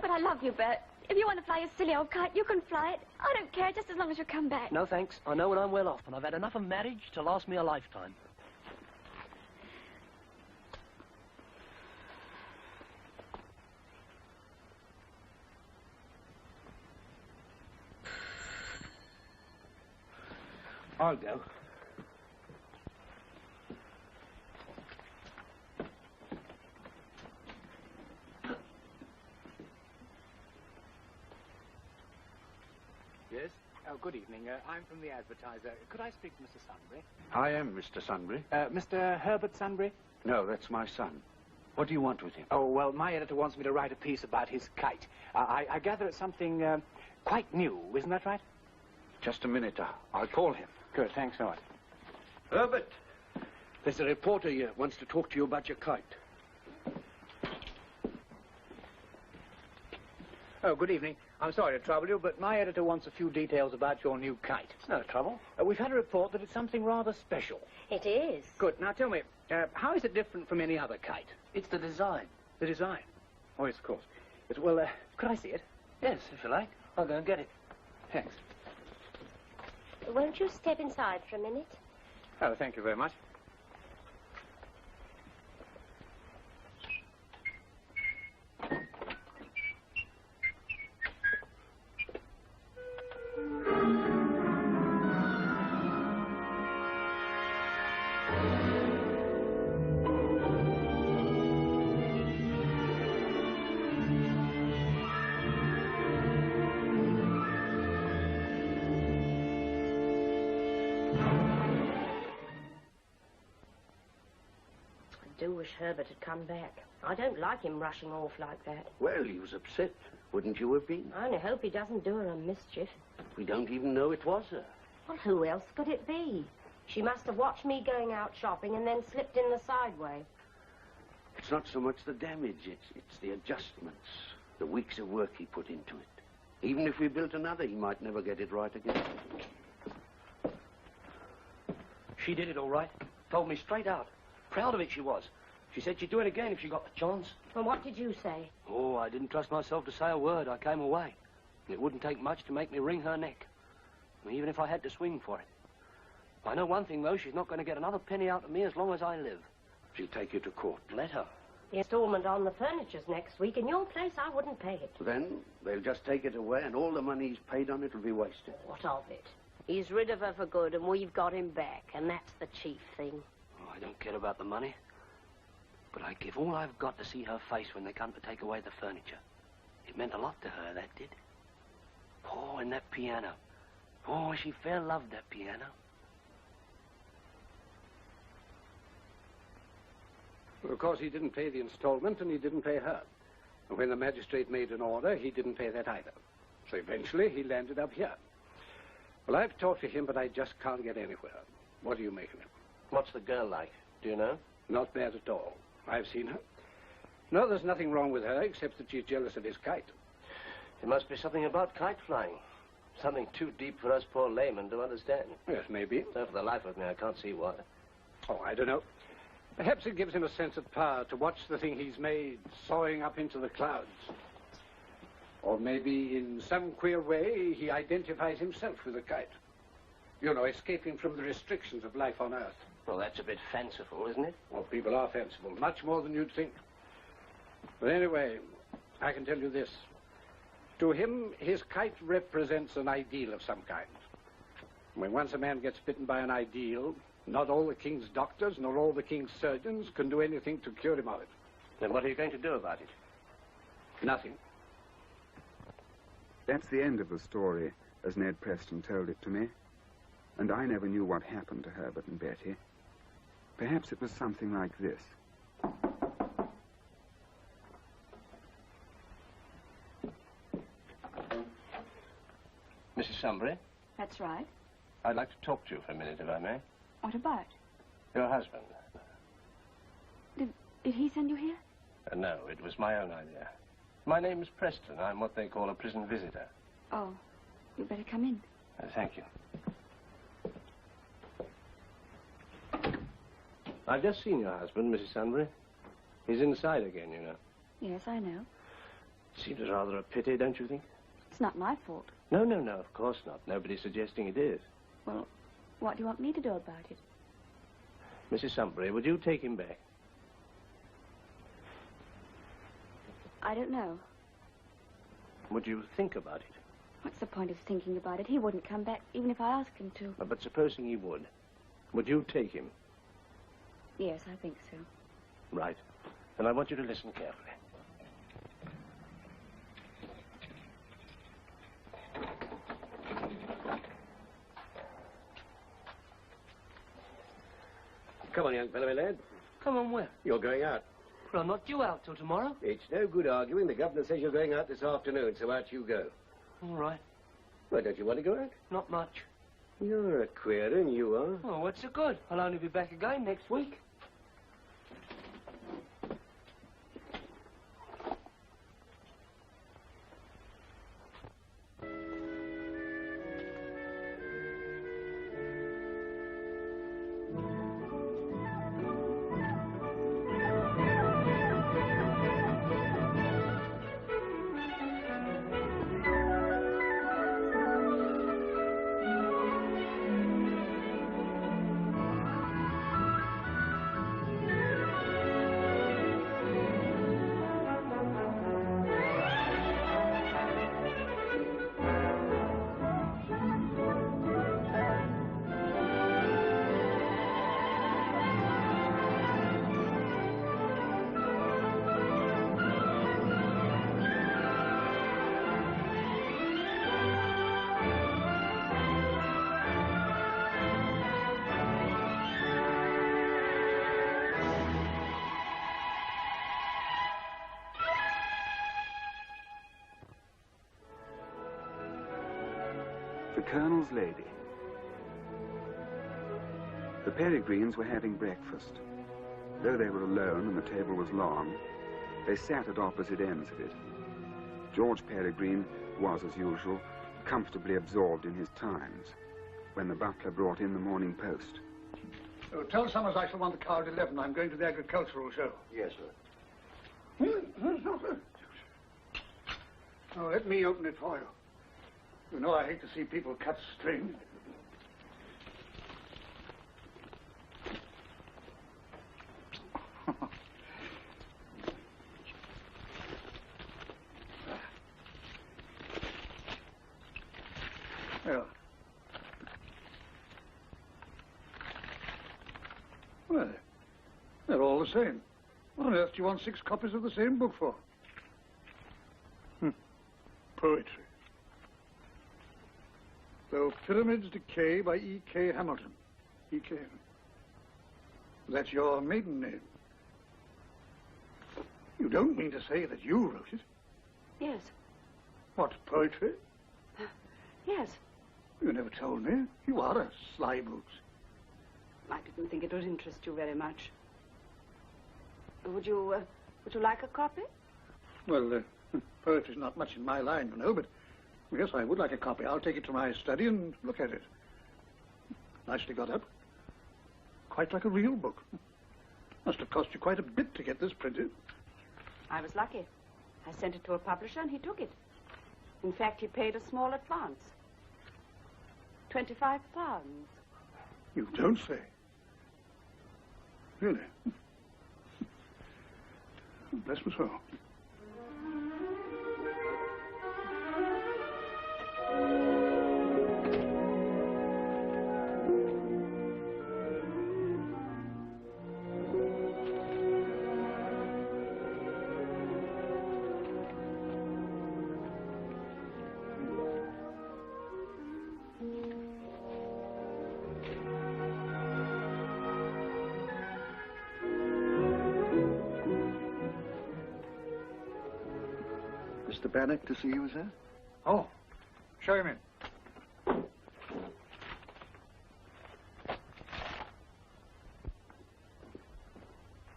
Speaker 10: But I love you, Bert. If you want to fly a silly old kite, you can fly it. I don't care, just as long as you come back.
Speaker 2: No, thanks. I know when I'm well off, and I've had enough of marriage to last me a lifetime.
Speaker 22: I'll go.
Speaker 5: Yes?
Speaker 4: Oh, good evening. I'm from the Advertiser. Could I speak to Mr. Sunbury?
Speaker 22: I am Mr. Sunbury.
Speaker 4: Mr. Herbert Sunbury?
Speaker 22: No, that's my son. What do you want with him?
Speaker 4: Oh, well, my editor wants me to write a piece about his kite. I gather it's something quite new, isn't that right?
Speaker 22: Just a minute. I'll call him.
Speaker 4: Good, thanks so much.
Speaker 22: Herbert, there's a reporter here wants to talk to you about your kite.
Speaker 4: Oh, good evening. I'm sorry to trouble you, but my editor wants a few details about your new kite.
Speaker 2: It's no trouble.
Speaker 4: We've had a report that it's something rather special.
Speaker 6: It is.
Speaker 4: Good. Now, tell me, how is it different from any other kite?
Speaker 2: It's the design.
Speaker 4: The design? Oh, yes, of course. But, well, could I see it?
Speaker 2: Yes, if you like. I'll go and get it.
Speaker 4: Thanks.
Speaker 6: Won't you step inside for a minute?
Speaker 4: Oh, thank you very much.
Speaker 6: I do wish Herbert had come back. I don't like him rushing off like that.
Speaker 22: Well, he was upset. Wouldn't you have been?
Speaker 6: I only hope he doesn't do her a mischief.
Speaker 22: We don't even know it was her.
Speaker 6: Well, who else could it be? She must have watched me going out shopping and then slipped in the sideway.
Speaker 22: It's not so much the damage, it's the adjustments, the weeks of work he put into it. Even if we built another, he might never get it right again.
Speaker 2: She did it all right. Told me straight out. Proud of it she was. She said she'd do it again if she got the chance.
Speaker 6: Well, what did you say?
Speaker 2: Oh, I didn't trust myself to say a word. I came away. It wouldn't take much to make me wring her neck. Even if I had to swing for it. I know one thing, though. She's not going to get another penny out of me as long as I live.
Speaker 22: She'll take you to court.
Speaker 2: Let her.
Speaker 6: The installment on the furniture's next week. In your place, I wouldn't pay it.
Speaker 22: Then they'll just take it away and all the money he's paid on it will be wasted.
Speaker 6: What of it? He's rid of her for good and we've got him back, and that's the chief thing.
Speaker 2: Oh, I don't care about the money. But I'd give all I've got to see her face when they come to take away the furniture. It meant a lot to her, that did. Oh, and that piano. Oh, she fair loved that piano.
Speaker 18: Well, of course, he didn't pay the installment and he didn't pay her. And when the magistrate made an order, he didn't pay that either. So eventually, he landed up here. Well, I've talked to him, but I just can't get anywhere. What do you make of him?
Speaker 2: What's the girl like? Do you know?
Speaker 18: Not bad at all. I've seen her. No, there's nothing wrong with her, except that she's jealous of his kite.
Speaker 2: It must be something about kite flying. Something too deep for us poor laymen to understand.
Speaker 18: Yes, maybe.
Speaker 2: So for the life of me, I can't see why.
Speaker 18: Oh, I don't know. Perhaps it gives him a sense of power to watch the thing he's made soaring up into the clouds. Or maybe in some queer way he identifies himself with the kite. You know, escaping from the restrictions of life on Earth.
Speaker 2: Well, that's a bit fanciful, isn't it?
Speaker 18: Well, people are fanciful, much more than you'd think. But anyway, I can tell you this. To him, his kite represents an ideal of some kind. When once a man gets bitten by an ideal, not all the king's doctors nor all the king's surgeons can do anything to cure him of it.
Speaker 2: Then what are you going to do about it?
Speaker 18: Nothing.
Speaker 1: That's the end of the story, as Ned Preston told it to me. And I never knew what happened to Herbert and Betty. Perhaps it was something like this.
Speaker 2: Mrs. Sunbury?
Speaker 10: That's right.
Speaker 2: I'd like to talk to you for a minute, if I may.
Speaker 10: What about?
Speaker 2: Your husband.
Speaker 10: Did he send you here?
Speaker 2: No, it was my own idea. My name is Preston. I'm what they call a prison visitor.
Speaker 10: Oh, you better come in.
Speaker 2: Thank you. I've just seen your husband, Mrs. Sunbury. He's inside again, you know.
Speaker 10: Yes, I know.
Speaker 2: Seems rather a pity, don't you think?
Speaker 10: It's not my fault.
Speaker 2: No, of course not. Nobody's suggesting it is.
Speaker 10: Well, what do you want me to do about it?
Speaker 2: Mrs. Sunbury, would you take him back?
Speaker 10: I don't know.
Speaker 2: Would you think about it?
Speaker 10: What's the point of thinking about it? He wouldn't come back, even if I asked him to.
Speaker 2: But supposing he would you take him?
Speaker 10: Yes, I think so.
Speaker 2: Right. And I want you to listen carefully.
Speaker 3: Come on, young fellow, my lad.
Speaker 2: Come on, where?
Speaker 3: You're going out.
Speaker 2: Well, I'm not due out till tomorrow.
Speaker 3: It's no good arguing. The governor says you're going out this afternoon, so out you go.
Speaker 2: All right.
Speaker 3: Well, don't you want to go out?
Speaker 2: Not much.
Speaker 3: You're a queer one, you are.
Speaker 2: Well, what's the good? I'll only be back again next week.
Speaker 1: The Colonel's lady. The Peregrines were having breakfast. Though they were alone and the table was long, they sat at opposite ends of it. George Peregrine was, as usual, comfortably absorbed in his Times when the butler brought in the Morning Post.
Speaker 12: Oh, tell Summers I shall want the car at 11. I'm going to the agricultural show.
Speaker 22: Yes, sir.
Speaker 12: Oh, let me open it for you. You know I hate to see people cut string. Well, they're all the same. What on earth do you want 6 copies of the same book for? Poetry. Though Pyramids Decay by E.K. Hamilton. E.K. That's your maiden name. You don't mean to say that you wrote it?
Speaker 6: Yes.
Speaker 12: What, poetry?
Speaker 6: Yes.
Speaker 12: You never told me. You are a sly boots.
Speaker 6: I didn't think it would interest you very much. Would you like a copy?
Speaker 12: Well, poetry's not much in my line, you know, but yes, I would like a copy. I'll take it to my study and look at it. Nicely got up. Quite like a real book. Must have cost you quite a bit to get this printed.
Speaker 6: I was lucky. I sent it to a publisher and he took it. In fact, he paid a small advance. £25.
Speaker 12: You don't say. Really? Bless my soul.
Speaker 22: Mr. Bannock to see you, sir?
Speaker 12: Oh, show him in.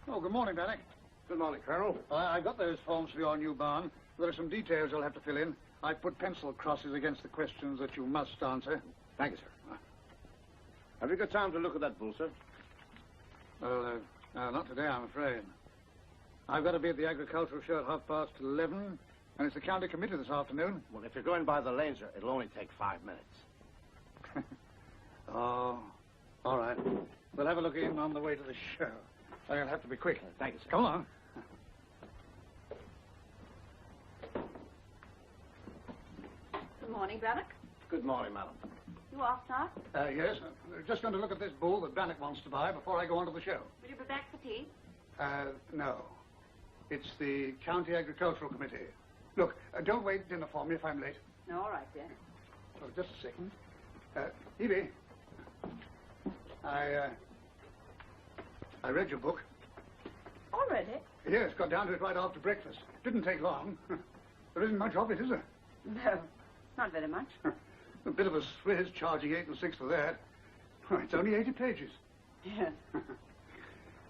Speaker 12: Oh, good morning, Bannock.
Speaker 18: Good morning, Colonel.
Speaker 12: I got those forms for your new barn. There are some details you'll have to fill in. I put pencil crosses against the questions that you must answer.
Speaker 18: Thank you, sir. Have you got time to look at that bull, sir?
Speaker 12: Well, not today, I'm afraid. I've got to be at the agricultural show at 11:30, and it's the county committee this afternoon.
Speaker 18: Well, if you're going by the lane, sir, it'll only take 5 minutes.
Speaker 12: Oh, all right. We'll have a look in on the way to the show. I'll have to be quick.
Speaker 18: Thank you, sir.
Speaker 12: Come along.
Speaker 6: Good morning, Bannock.
Speaker 18: Good morning, madam.
Speaker 6: You off now?
Speaker 12: Yes. Just going to look at this bull that Bannock wants to buy before I go on to the show.
Speaker 6: Will you be back for tea?
Speaker 12: No. It's the county agricultural committee. Look, don't wait dinner for me if I'm late.
Speaker 6: No, all right, then.
Speaker 12: Oh, just a second. Evie,
Speaker 11: I read your book.
Speaker 17: Already?
Speaker 11: Yes, got down to it right after breakfast. Didn't take long. There isn't much of it, is there?
Speaker 17: No, not very much.
Speaker 11: A bit of a swizz, charging 8 6 for that. Oh, it's only 80 pages.
Speaker 17: Yes.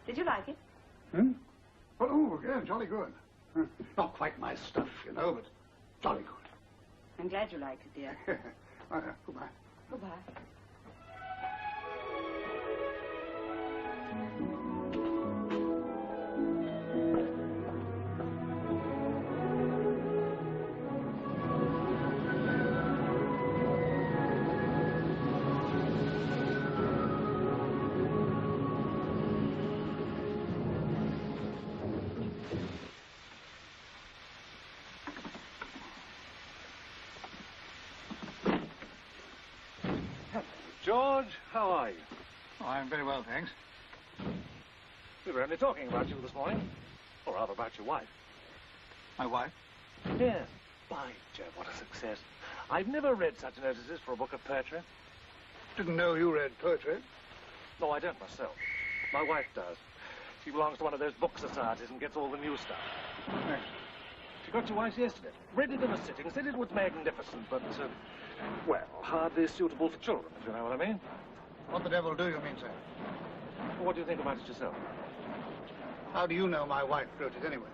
Speaker 17: Did you like it?
Speaker 11: Hmm? Oh, yeah, jolly good. Not quite my stuff, you know, but jolly good.
Speaker 17: I'm glad you liked it, dear.
Speaker 11: Goodbye.
Speaker 17: Goodbye.
Speaker 18: George, how are you?
Speaker 11: Oh, I'm very well, thanks.
Speaker 18: We were only talking about you this morning. Or rather, about your wife.
Speaker 11: My wife?
Speaker 18: Yes. By Jove, what a success. I've never read such notices for a book of poetry.
Speaker 11: Didn't know you read poetry.
Speaker 18: No, I don't myself. My wife does. She belongs to one of those book societies and gets all the new stuff.
Speaker 11: Thanks.
Speaker 18: She got your wife's yesterday. Read it in a sitting, said it was magnificent, but, well, hardly suitable for children, if you know what I mean.
Speaker 11: What the devil do you mean, sir?
Speaker 18: Well, what do you think about it yourself?
Speaker 11: How do you know my wife wrote it anyway?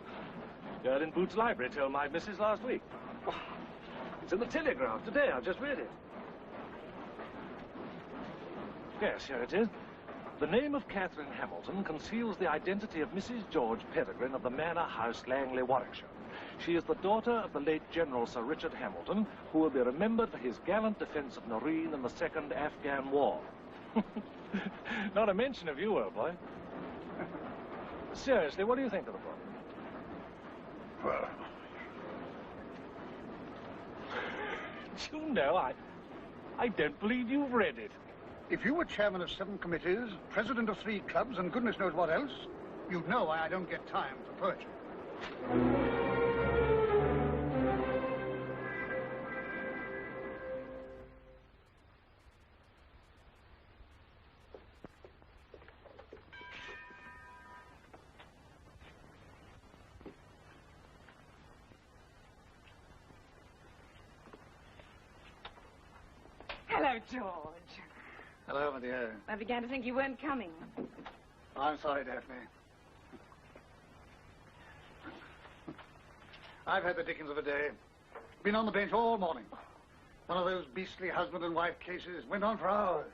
Speaker 18: Girl in Boots' library told my missus last week. It's in the Telegraph today. I've just read it. Yes, here it is. The name of Catherine Hamilton conceals the identity of Mrs. George Peregrine of the Manor House, Langley, Warwickshire. She is the daughter of the late General Sir Richard Hamilton, who will be remembered for his gallant defense of Noreen in the Second Afghan War. Not a mention of you, old boy. Seriously, what do you think of the book?
Speaker 11: Well...
Speaker 18: Do you know, I don't believe you've read it.
Speaker 11: If you were chairman of 7 committees, president of 3 clubs, and goodness knows what else, you'd know why I don't get time for poetry.
Speaker 15: Hello, George.
Speaker 11: Hello, my dear.
Speaker 15: I began to think you weren't coming.
Speaker 11: I'm sorry, Daphne. I've had the dickens of a day. Been on the bench all morning. One of those beastly husband and wife cases went on for hours.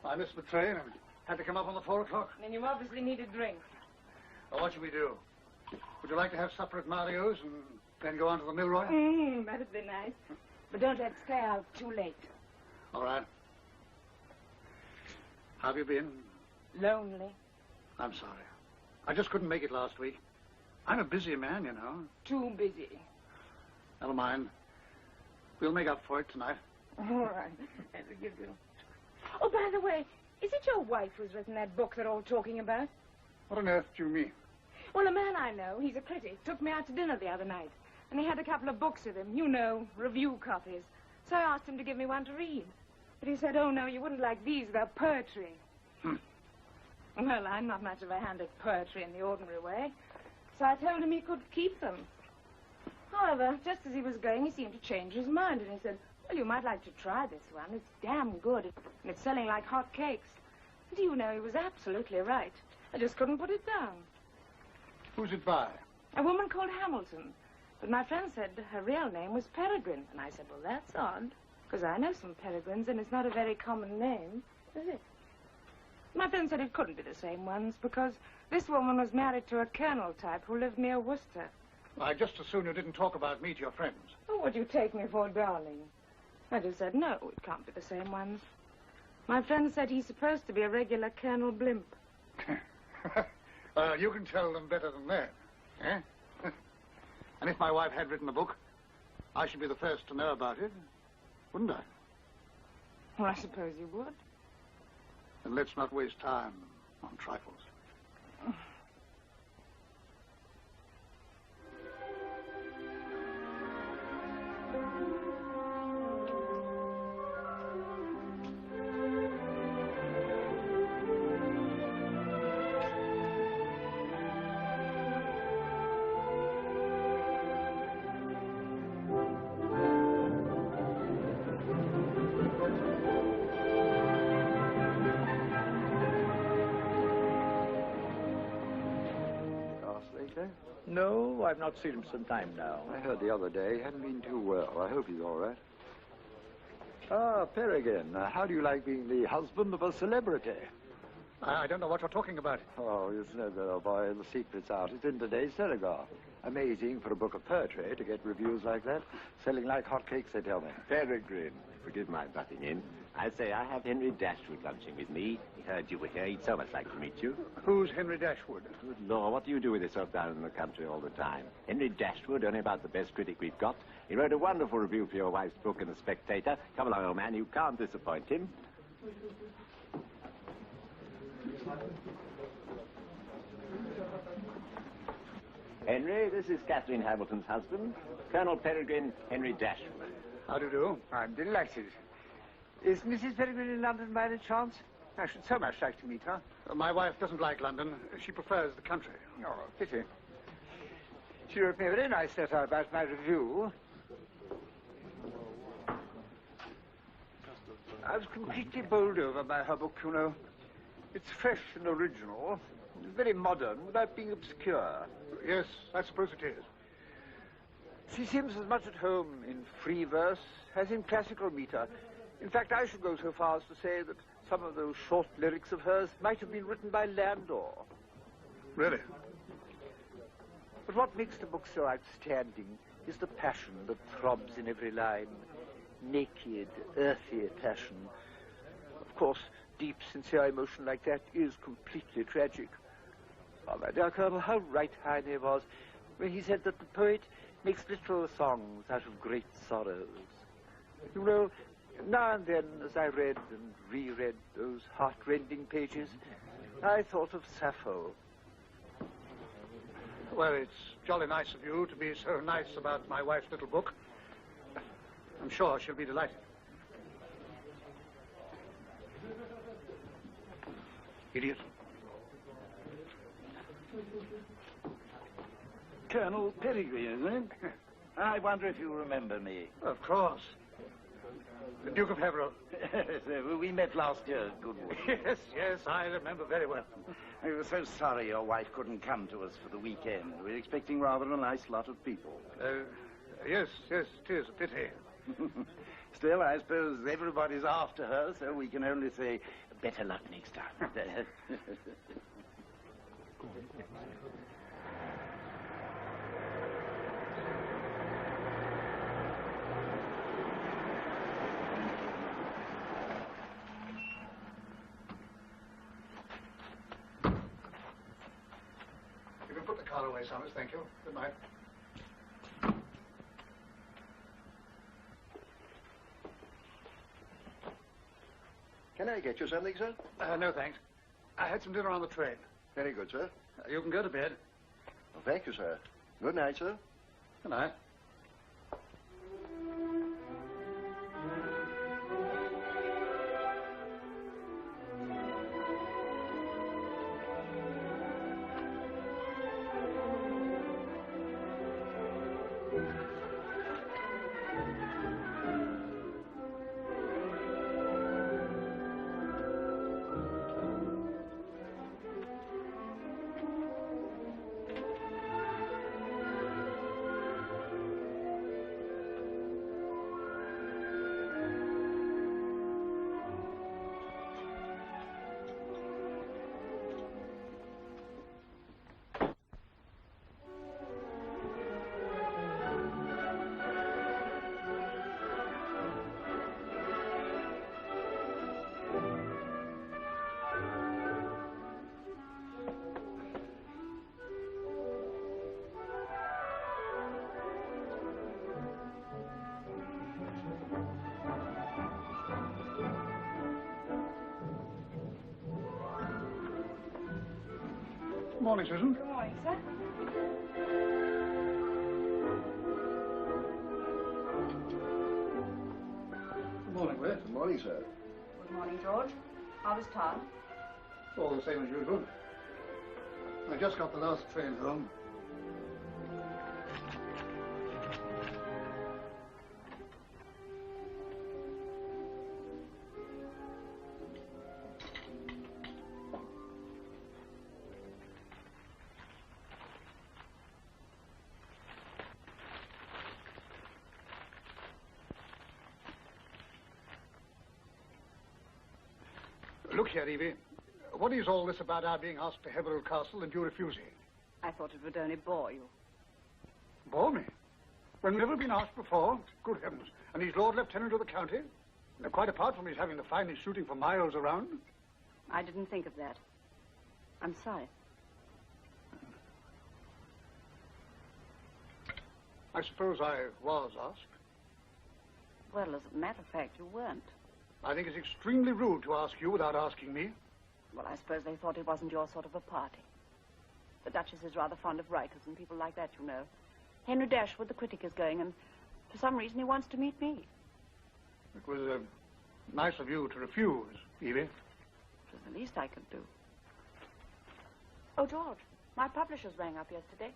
Speaker 11: I missed the train and had to come up on the 4 o'clock.
Speaker 15: And you obviously need a drink.
Speaker 11: Well, what should we do? Would you like to have supper at Mario's and then go on to the Milroy?
Speaker 15: That'd be nice. But don't let's stay out too late.
Speaker 11: All right. How have you been?
Speaker 15: Lonely.
Speaker 11: I'm sorry. I just couldn't make it last week. I'm a busy man, you know.
Speaker 15: Too busy.
Speaker 11: Never mind. We'll make up for it tonight.
Speaker 15: All right. As you do. Oh, by the way, is it your wife who's written that book they're all talking about?
Speaker 11: What on earth do you mean?
Speaker 15: Well, a man I know, he's a critic, took me out to dinner the other night. And he had a couple of books with him, you know, review copies. So I asked him to give me one to read. But he said, oh, no, you wouldn't like these, they're poetry. Well, I'm not much of a hand at poetry in the ordinary way. So I told him he could keep them. However, just as he was going, he seemed to change his mind. And he said, well, you might like to try this one. It's damn good. And it's selling like hot cakes. And do you know, he was absolutely right. I just couldn't put it down.
Speaker 11: Who's it by?
Speaker 15: A woman called Hamilton. But my friend said her real name was Peregrine. And I said, well, that's odd. Because I know some Peregrines, and it's not a very common name, is it? My friend said it couldn't be the same ones, because this woman was married to a colonel type who lived near Worcester.
Speaker 11: I'd just as soon you didn't talk about me to your friends.
Speaker 15: Oh, what do you take me for, darling? I just said, no, it can't be the same ones. My friend said he's supposed to be a regular Colonel Blimp.
Speaker 11: You can tell them better than that, eh? And if my wife had written the book, I should be the first to know about it, wouldn't I?
Speaker 15: Well, I suppose you would.
Speaker 11: And let's not waste time on trifles.
Speaker 13: No, I've not seen him some time now.
Speaker 19: I heard the other day he hadn't been too well. I hope he's all right. Ah, Peregrine, how do you like being the husband of a celebrity?
Speaker 11: I don't know what you're talking about.
Speaker 19: Oh, you know, the boy, the secret's out. It's in today's Telegraph. Amazing for a book of poetry to get reviews like that. Selling like hotcakes, they tell me.
Speaker 23: Peregrine, forgive my butting in. I say I have Henry Dashwood lunching with me. He heard you were here. He'd so much like to meet you.
Speaker 11: Who's Henry Dashwood?
Speaker 23: Good Lord, what do you do with yourself down in the country all the time? Henry Dashwood, only about the best critic we've got. He wrote a wonderful review for your wife's book in The Spectator. Come along, old man, you can't disappoint him. Henry, this is Catherine Hamilton's husband, Colonel Peregrine Henry Dashwood.
Speaker 4: How do you do? I'm delighted. Is Mrs. Peregrine in London by any chance? I should so much like to meet her.
Speaker 11: My wife doesn't like London. She prefers the country.
Speaker 4: Oh, pity. She wrote me a very nice letter about my review. I was completely bowled over by her book, you know. It's fresh and original, very modern, without being obscure.
Speaker 11: Yes, I suppose it is.
Speaker 4: She seems as much at home in free verse as in classical meter. In fact, I should go so far as to say that some of those short lyrics of hers might have been written by Landor.
Speaker 11: Really?
Speaker 4: But what makes the book so outstanding is the passion that throbs in every line. Naked, earthy passion. Of course, deep, sincere emotion like that is completely tragic. Oh, my dear Colonel, how right Heine was when he said that the poet makes literal songs out of great sorrows. You know, now and then, as I read and reread those heart-rending pages, I thought of Sappho.
Speaker 11: Well, it's jolly nice of you to be so nice about my wife's little book. I'm sure she'll be delighted. Idiot.
Speaker 13: Colonel Peregrine, isn't it? I wonder if you remember me.
Speaker 11: Of course. The Duke of Haverhill.
Speaker 13: We met last year at Goodwood.
Speaker 11: Yes, yes, I remember very well.
Speaker 13: I was so sorry your wife couldn't come to us for the weekend. We were expecting rather a nice lot of people.
Speaker 11: Yes, it is a pity.
Speaker 13: Still, I suppose everybody's after her, so we can only say better luck next time.
Speaker 11: You can put the car away, Summers, thank you. Good night.
Speaker 19: Can I get you something, sir?
Speaker 11: No, thanks. I had some dinner on the train.
Speaker 19: Very good, sir.
Speaker 11: You can go to bed.
Speaker 19: Well, thank you, sir. Good night, sir.
Speaker 11: Good night. Good morning, Susan.
Speaker 15: Good morning, sir.
Speaker 11: Good morning, Wes.
Speaker 19: Good morning, sir.
Speaker 24: Good morning, George. How was town?
Speaker 11: All the same as usual. I just got the last train home. Look here, Evie. What is all this about our being asked to Heverell Castle and you refusing?
Speaker 24: I thought it would only bore you.
Speaker 11: Bore me? When we've never been asked before? Good heavens. And he's Lord Lieutenant of the county? Now, quite apart from his having the finest shooting for miles around?
Speaker 24: I didn't think of that. I'm sorry.
Speaker 11: I suppose I was asked.
Speaker 24: Well, as a matter of fact, you weren't.
Speaker 11: I think it's extremely rude to ask you without asking me.
Speaker 24: Well, I suppose they thought it wasn't your sort of a party. The Duchess is rather fond of writers and people like that, you know. Henry Dashwood, the critic, is going, and for some reason he wants to meet me.
Speaker 11: It was nice of you to refuse, Evie.
Speaker 24: It was the least I could do. Oh, George, my publishers rang up yesterday.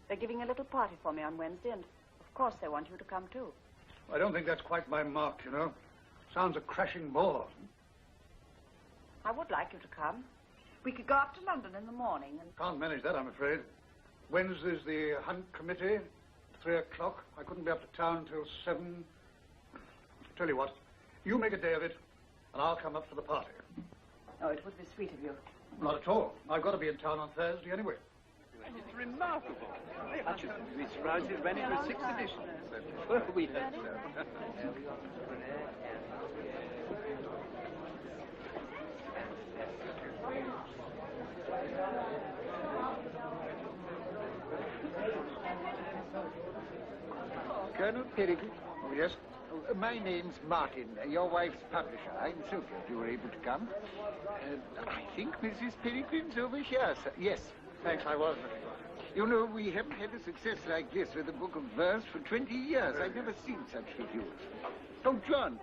Speaker 24: They're giving a little party for me on Wednesday, and of course they want you to come too.
Speaker 11: I don't think that's quite my mark, you know. Sounds a crashing bore.
Speaker 24: I would like you to come. We could go up to London in the morning and...
Speaker 11: Can't manage that, I'm afraid. Wednesday's the hunt committee, 3 o'clock. I couldn't be up to town till 7. Tell you what, you make a day of it, and I'll come up for the party.
Speaker 24: Oh, it would be sweet of you.
Speaker 11: Not at all. I've got to be in town on Thursday anyway.
Speaker 5: It's remarkable. This rouse is ready for a 6th edition. Well, we hope so.
Speaker 13: Colonel Peregrine?
Speaker 11: Oh, yes?
Speaker 13: My name's Martin, your wife's publisher. I'm so glad you were able to come. I think Mrs. Peregrine's over here, sir. Yes.
Speaker 11: Thanks, I was.
Speaker 13: You know, we haven't had a success like this with a book of verse for 20 years. I've never seen such reviews. Oh, John,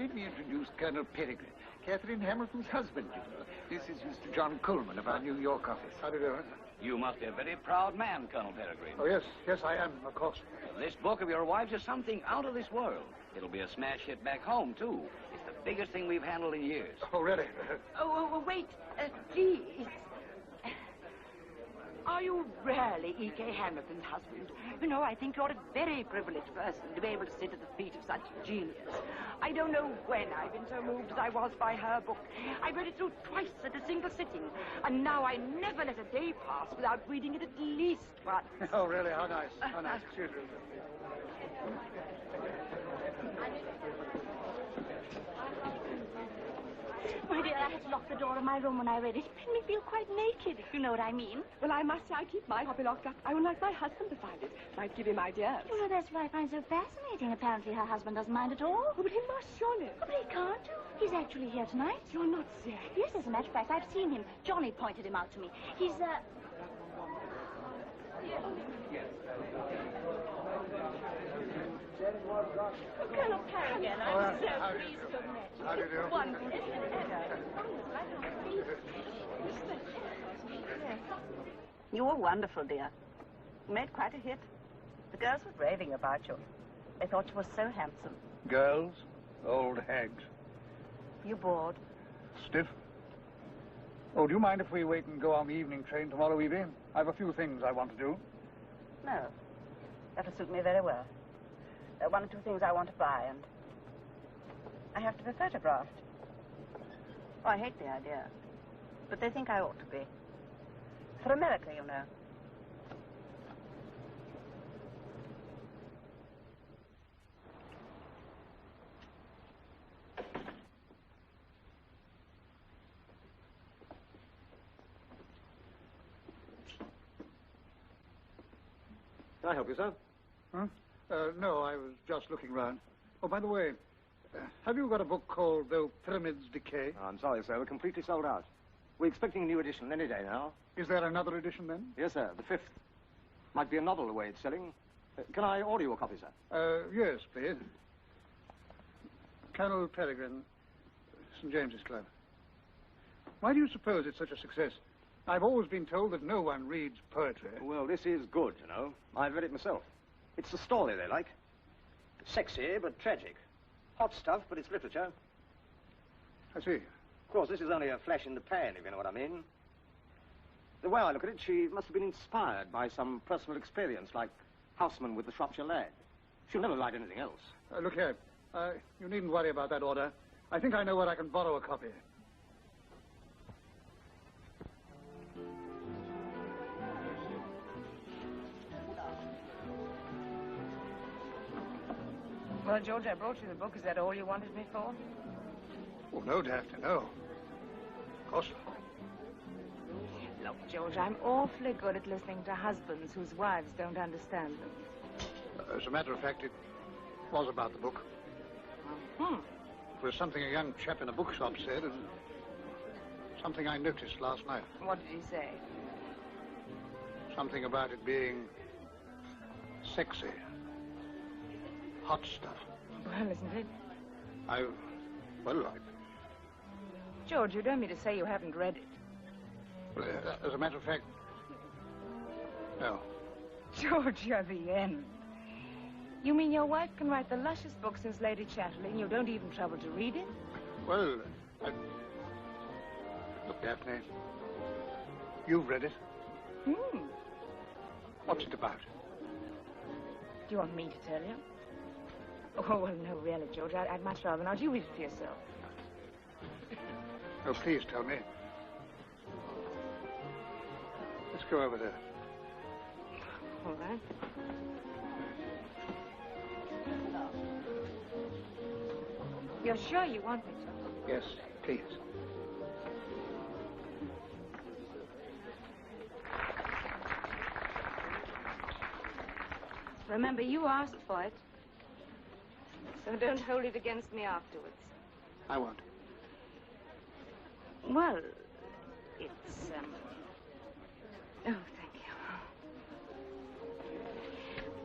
Speaker 13: let me introduce Colonel Peregrine, Catherine Hamilton's husband, you know. This is Mr. John Coleman of our New York office.
Speaker 11: How do you do?
Speaker 2: You must be a very proud man, Colonel Peregrine.
Speaker 11: Oh, yes. Yes, I am, of course.
Speaker 2: This book of your wife's is something out of this world. It'll be a smash hit back home, too. It's the biggest thing we've handled in years.
Speaker 11: Oh, really?
Speaker 14: Wait. Please. Are you really E.K. Hamilton's husband? You know, I think you're a very privileged person to be able to sit at the feet of such genius. I don't know when I've been so moved as I was by her book. I read it through twice at a single sitting, and now I never let a day pass without reading it at least once.
Speaker 11: Oh, really? How nice. How nice. Excuse me.
Speaker 14: My dear, I had to lock the door of my room when I read it. It made me feel quite naked, if you know what I mean.
Speaker 15: Well, I must say I keep my copy locked up. I would like my husband to find it. Might give him ideas.
Speaker 10: Well, that's what I find so fascinating. Apparently her husband doesn't mind at all.
Speaker 15: Oh, but he must, surely.
Speaker 10: Oh, but he can't. He's actually here tonight.
Speaker 15: You're not serious?
Speaker 10: Yes, as a matter of fact, I've seen him. Johnny pointed him out to me. He's,
Speaker 14: Colonel Peregrine, I'm so pleased to have met you.
Speaker 11: How do you do?
Speaker 14: Wonderful. You were wonderful, dear. You made quite a hit. The girls were raving about you. They thought you were so handsome.
Speaker 11: Girls? Old hags.
Speaker 14: You bored?
Speaker 11: Stiff? Oh, do you mind if we wait and go on the evening train tomorrow, Evie? I have a few things I want to do.
Speaker 14: No. That'll suit me very well. There are 1 or 2 things I want to buy, and I have to be photographed. Oh, I hate the idea. But they think I ought to be. For America, you know.
Speaker 3: Can I help you, sir?
Speaker 11: Huh? No, I was just looking round. Oh, by the way, have you got a book called Though Pyramids Decay?
Speaker 3: Oh, I'm sorry, sir. We're completely sold out. We're expecting a new edition any day now.
Speaker 11: Is there another edition, then?
Speaker 3: Yes, sir. The 5th. Might be a novel the way it's selling. Can I order you a copy, sir?
Speaker 11: Yes, please. Colonel Peregrine, St. James's Club. Why do you suppose it's such a success? I've always been told that no one reads poetry.
Speaker 3: Well, this is good, you know. I've read it myself. It's the story they like. Sexy, but tragic. Hot stuff, but it's literature.
Speaker 11: I see.
Speaker 3: Of course, this is only a flash in the pan, if you know what I mean. The way I look at it, she must have been inspired by some personal experience, like Houseman with the Shropshire Lad. She'll never write anything else.
Speaker 11: Look here. You needn't worry about that order. I think I know where I can borrow a copy.
Speaker 15: Well, George, I brought you the book. Is that all you wanted me for?
Speaker 11: Oh, no, Daphne, no. Of course not.
Speaker 15: Look, George, I'm awfully good at listening to husbands whose wives don't understand them.
Speaker 11: As a matter of fact, it was about the book. It was something a young chap in a bookshop said, and something I noticed last night.
Speaker 15: What did he say?
Speaker 11: Something about it being sexy. Hot stuff.
Speaker 15: Well, isn't it?
Speaker 11: Well,
Speaker 15: George, you don't mean to say you haven't read it.
Speaker 11: Well, as a matter of fact, no.
Speaker 15: George, you're the end. You mean your wife can write the luscious book since Lady Chatterley and you don't even trouble to read it?
Speaker 11: Well, look, Daphne, you've read it. What's it about?
Speaker 15: Do you want me to tell you? Oh, well, no, really, George. I'd much rather not. You read it for yourself.
Speaker 11: Oh, please tell me. Let's go over there.
Speaker 15: All right. You're sure you want me to?
Speaker 11: Yes, please.
Speaker 15: Remember, you asked for it. So don't hold it against me afterwards.
Speaker 11: I won't.
Speaker 15: Well, it's, Oh, thank you.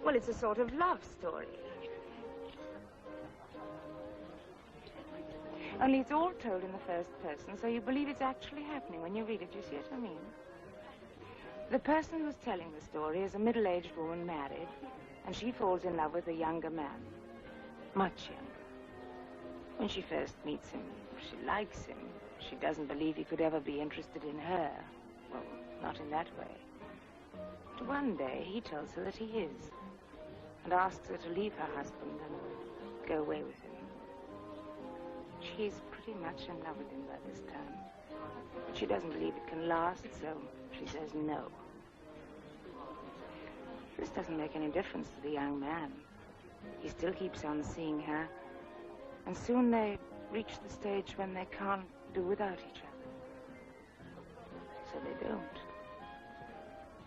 Speaker 15: Well, it's a sort of love story. Only it's all told in the first person, so you believe it's actually happening when you read it. You see what I mean? The person who's telling the story is a middle-aged woman married, and she falls in love with a younger man. Much younger. When she first meets him, she likes him. She doesn't believe he could ever be interested in her. Well, not in that way. But one day, he tells her that he is, and asks her to leave her husband and go away with him. She's pretty much in love with him by this time. But she doesn't believe it can last, so she says no. This doesn't make any difference to the young man. He still keeps on seeing her, and soon they reach the stage when they can't do without each other. So they don't.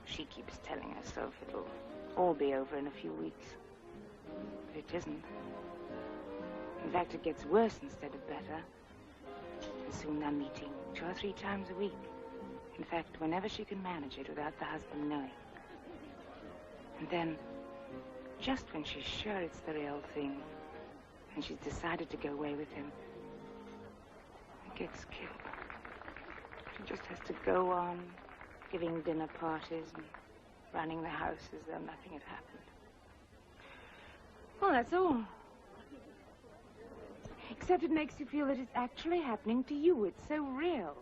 Speaker 15: She keeps telling herself it'll all be over in a few weeks. But it isn't. In fact, it gets worse instead of better. And soon they're meeting 2 or 3 times a week. In fact, whenever she can manage it without the husband knowing. And then, just when she's sure it's the real thing, and she's decided to go away with him, he gets killed. She just has to go on giving dinner parties and running the house as though nothing had happened. Well, that's all. Except it makes you feel that it's actually happening to you. It's so real.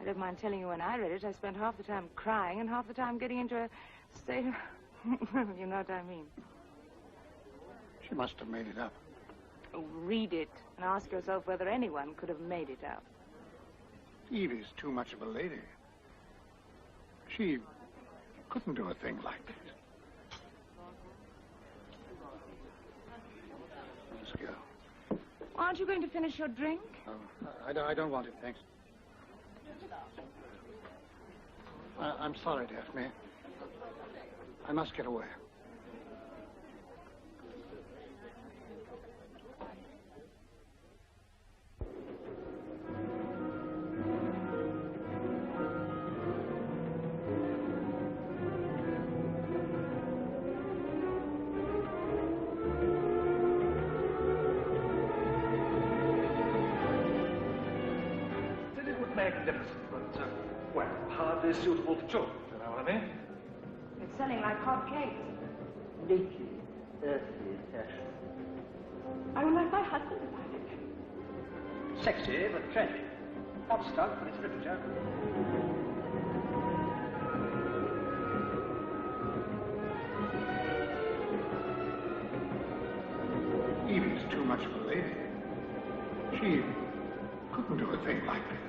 Speaker 15: I don't mind telling you, when I read it, I spent half the time crying and half the time getting into a state of... you know what I mean.
Speaker 11: She must have made it up.
Speaker 15: Oh, read it and ask yourself whether anyone could have made it up.
Speaker 11: Evie's too much of a lady. She couldn't do a thing like that. Let's go.
Speaker 15: Aren't you going to finish your drink?
Speaker 11: Oh, I don't want it, thanks. I'm sorry, Daphne. I must get away.
Speaker 9: Said it would make a difference, but, well, hardly suitable for children, you know what I mean?
Speaker 15: It's selling like hot cakes.
Speaker 4: Naked, earthly passion.
Speaker 15: I would like my husband to buy it.
Speaker 9: Sexy, but trendy. Hot stuff, but it's literature.
Speaker 11: Evie's too much of a lady. She couldn't do a thing like that.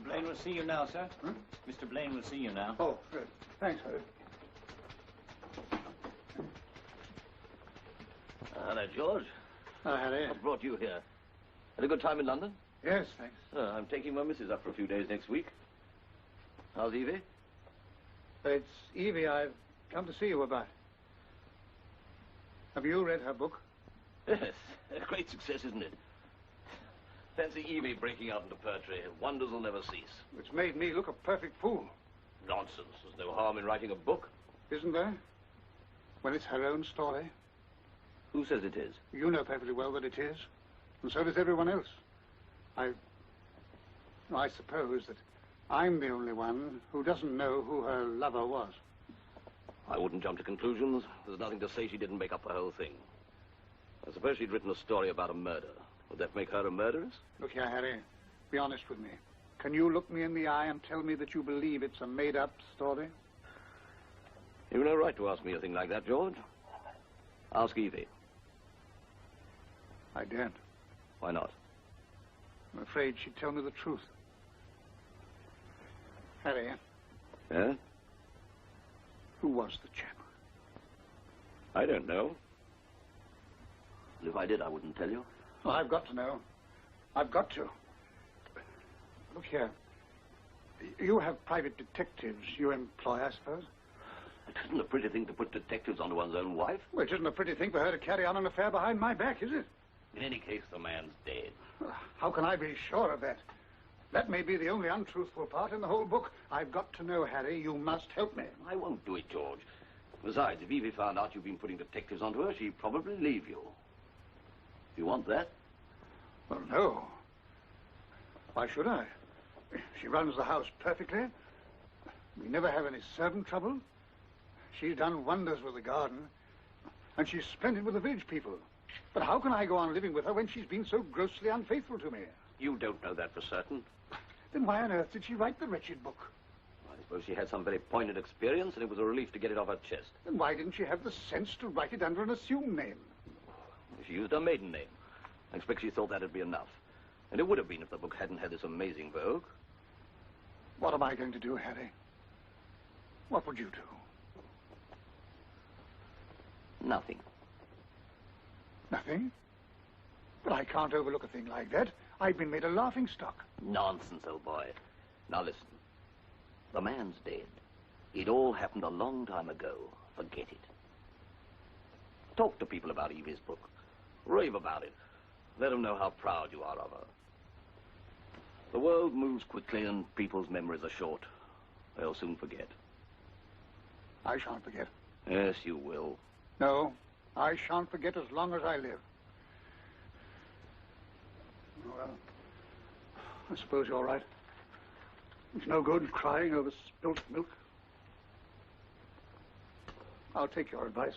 Speaker 8: Blaine will see you now, sir. Mr. Blaine will see you now.
Speaker 11: Oh, good. Thanks, Harry.
Speaker 16: Hello, George.
Speaker 11: Hi, Harry.
Speaker 16: What brought you here? Had a good time in London?
Speaker 11: Yes, thanks.
Speaker 16: I'm taking my missus up for a few days next week. How's Evie?
Speaker 11: It's Evie I've come to see you about. Have you read her book?
Speaker 16: Yes, a great success, isn't it? Fancy Evie breaking out into poetry. Wonders will never cease.
Speaker 11: It's made me look a perfect fool.
Speaker 16: Nonsense. There's no harm in writing a book.
Speaker 11: Isn't there? When it's her own story.
Speaker 16: Who says it is?
Speaker 11: You know perfectly well that it is. And so does everyone else. I suppose that I'm the only one who doesn't know who her lover was.
Speaker 16: I wouldn't jump to conclusions. There's nothing to say she didn't make up the whole thing. I suppose she'd written a story about a murder. Would that make her a murderess?
Speaker 11: Look here, Harry. Be honest with me. Can you look me in the eye and tell me that you believe it's a made-up story?
Speaker 16: You've no right to ask me a thing like that, George. Ask Evie.
Speaker 11: I daren't.
Speaker 16: Why not?
Speaker 11: I'm afraid she'd tell me the truth. Harry.
Speaker 16: Yeah?
Speaker 11: Who was the chap?
Speaker 16: I don't know. If I did, I wouldn't tell you.
Speaker 11: Well, I've got to know. I've got to. Look here. You have private detectives you employ, I suppose?
Speaker 16: It isn't a pretty thing to put detectives onto one's own wife.
Speaker 11: Well, it isn't a pretty thing for her to carry on an affair behind my back, is it?
Speaker 16: In any case, the man's dead.
Speaker 11: How can I be sure of that? That may be the only untruthful part in the whole book. I've got to know, Harry. You must help me.
Speaker 16: I won't do it, George. Besides, if Evie found out you've been putting detectives onto her, she'd probably leave you. You want that?
Speaker 11: Well, no. Why should I? She runs the house perfectly. We never have any servant trouble. She's done wonders with the garden. And she's splendid with the village people. But how can I go on living with her when she's been so grossly unfaithful to me?
Speaker 16: You don't know that for certain.
Speaker 11: Then why on earth did she write the wretched book?
Speaker 16: I suppose she had some very poignant experience, and it was a relief to get it off her chest.
Speaker 11: Then why didn't she have the sense to write it under an assumed name?
Speaker 16: She used her maiden name. I expect she thought that'd be enough. And it would have been if the book hadn't had this amazing vogue.
Speaker 11: What am I going to do, Harry? What would you do?
Speaker 16: Nothing.
Speaker 11: Nothing? But I can't overlook a thing like that. I've been made a laughingstock.
Speaker 16: Nonsense, old boy. Now listen. The man's dead. It all happened a long time ago. Forget it. Talk to people about Evie's book. Rave about it. Let them know how proud you are of her. The world moves quickly and people's memories are short. They'll soon forget.
Speaker 11: I shan't forget.
Speaker 16: Yes, you will.
Speaker 11: No, I shan't forget as long as I live. Well, I suppose you're right. It's no good crying over spilt milk. I'll take your advice.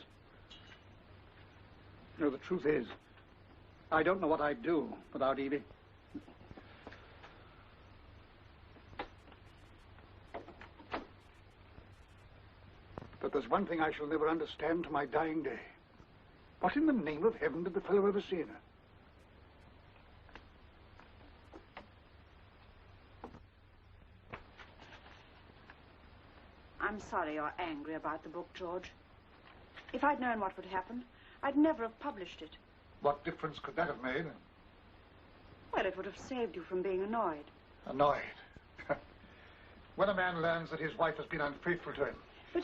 Speaker 11: You know, the truth is, I don't know what I'd do without Evie. But there's one thing I shall never understand to my dying day. What in the name of heaven did the fellow ever see in her?
Speaker 24: I'm sorry you're angry about the book, George. If I'd known what would happen, I'd never have published it.
Speaker 11: What difference could that have made?
Speaker 24: Well, it would have saved you from being annoyed.
Speaker 11: Annoyed. When a man learns that his wife has been unfaithful to him,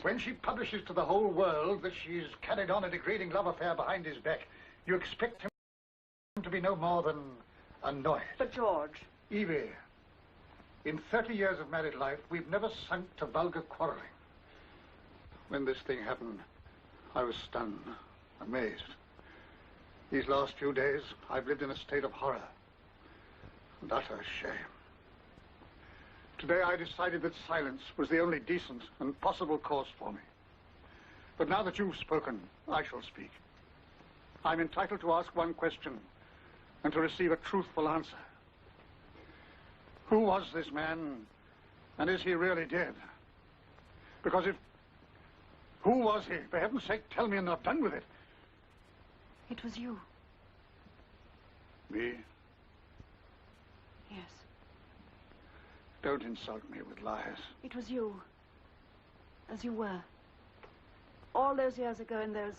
Speaker 11: when she publishes to the whole world that she's carried on a degrading love affair behind his back, you expect him to be no more than annoyed.
Speaker 24: But, George...
Speaker 11: Evie, in 30 years of married life, we've never sunk to vulgar quarreling. When this thing happened, I was stunned, amazed. These last few days, I've lived in a state of horror and utter shame. Today, I decided that silence was the only decent and possible course for me. But now that you've spoken, I shall speak. I'm entitled to ask one question and to receive a truthful answer. Who was this man, and is he really dead? Because if... Who was he? For heaven's sake, tell me and I've done with it.
Speaker 24: It was you.
Speaker 11: Me?
Speaker 24: Yes.
Speaker 11: Don't insult me with lies.
Speaker 24: It was you. As you were. All those years ago in those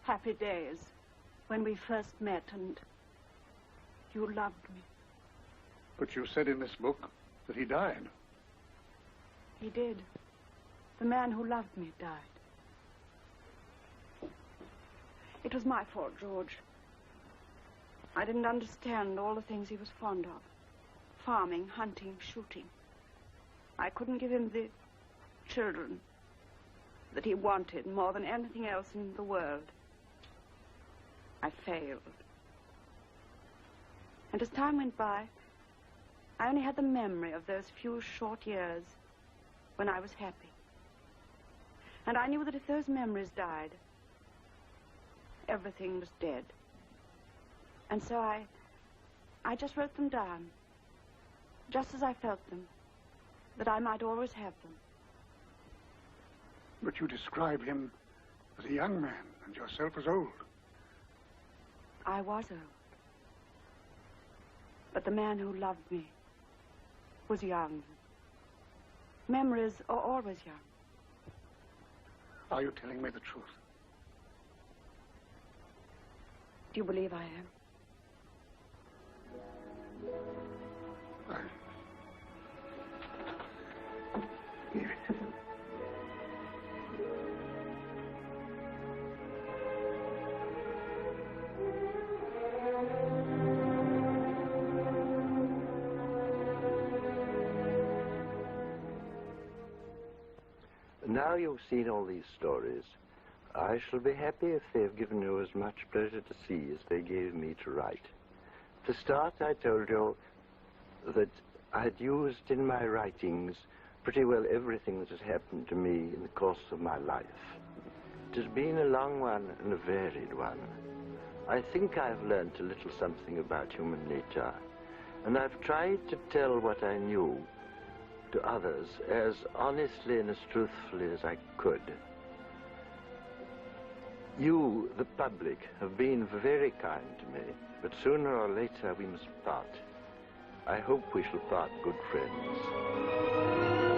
Speaker 24: happy days when we first met and you loved me.
Speaker 11: But you said in this book that he died.
Speaker 24: He did. The man who loved me died. It was my fault, George. I didn't understand all the things he was fond of. Farming, hunting, shooting. I couldn't give him the children that he wanted more than anything else in the world. I failed. And as time went by, I only had the memory of those few short years when I was happy. And I knew that if those memories died, everything was dead. And so I just wrote them down, just as I felt them, that I might always have them.
Speaker 11: But you describe him as a young man and yourself as old.
Speaker 24: I was old. But the man who loved me was young. Memories are always young.
Speaker 11: Are you telling me the truth?
Speaker 24: Do you believe I am?
Speaker 11: Leave it.
Speaker 1: Now you've seen all these stories, I shall be happy if they have given you as much pleasure to see as they gave me to write. To start, I told you that I had used in my writings pretty well everything that has happened to me in the course of my life. It has been a long one and a varied one. I think I've learnt a little something about human nature, and I've tried to tell what I knew to others as honestly and as truthfully as I could. You, the public, have been very kind to me, but sooner or later we must part. I hope we shall part good friends.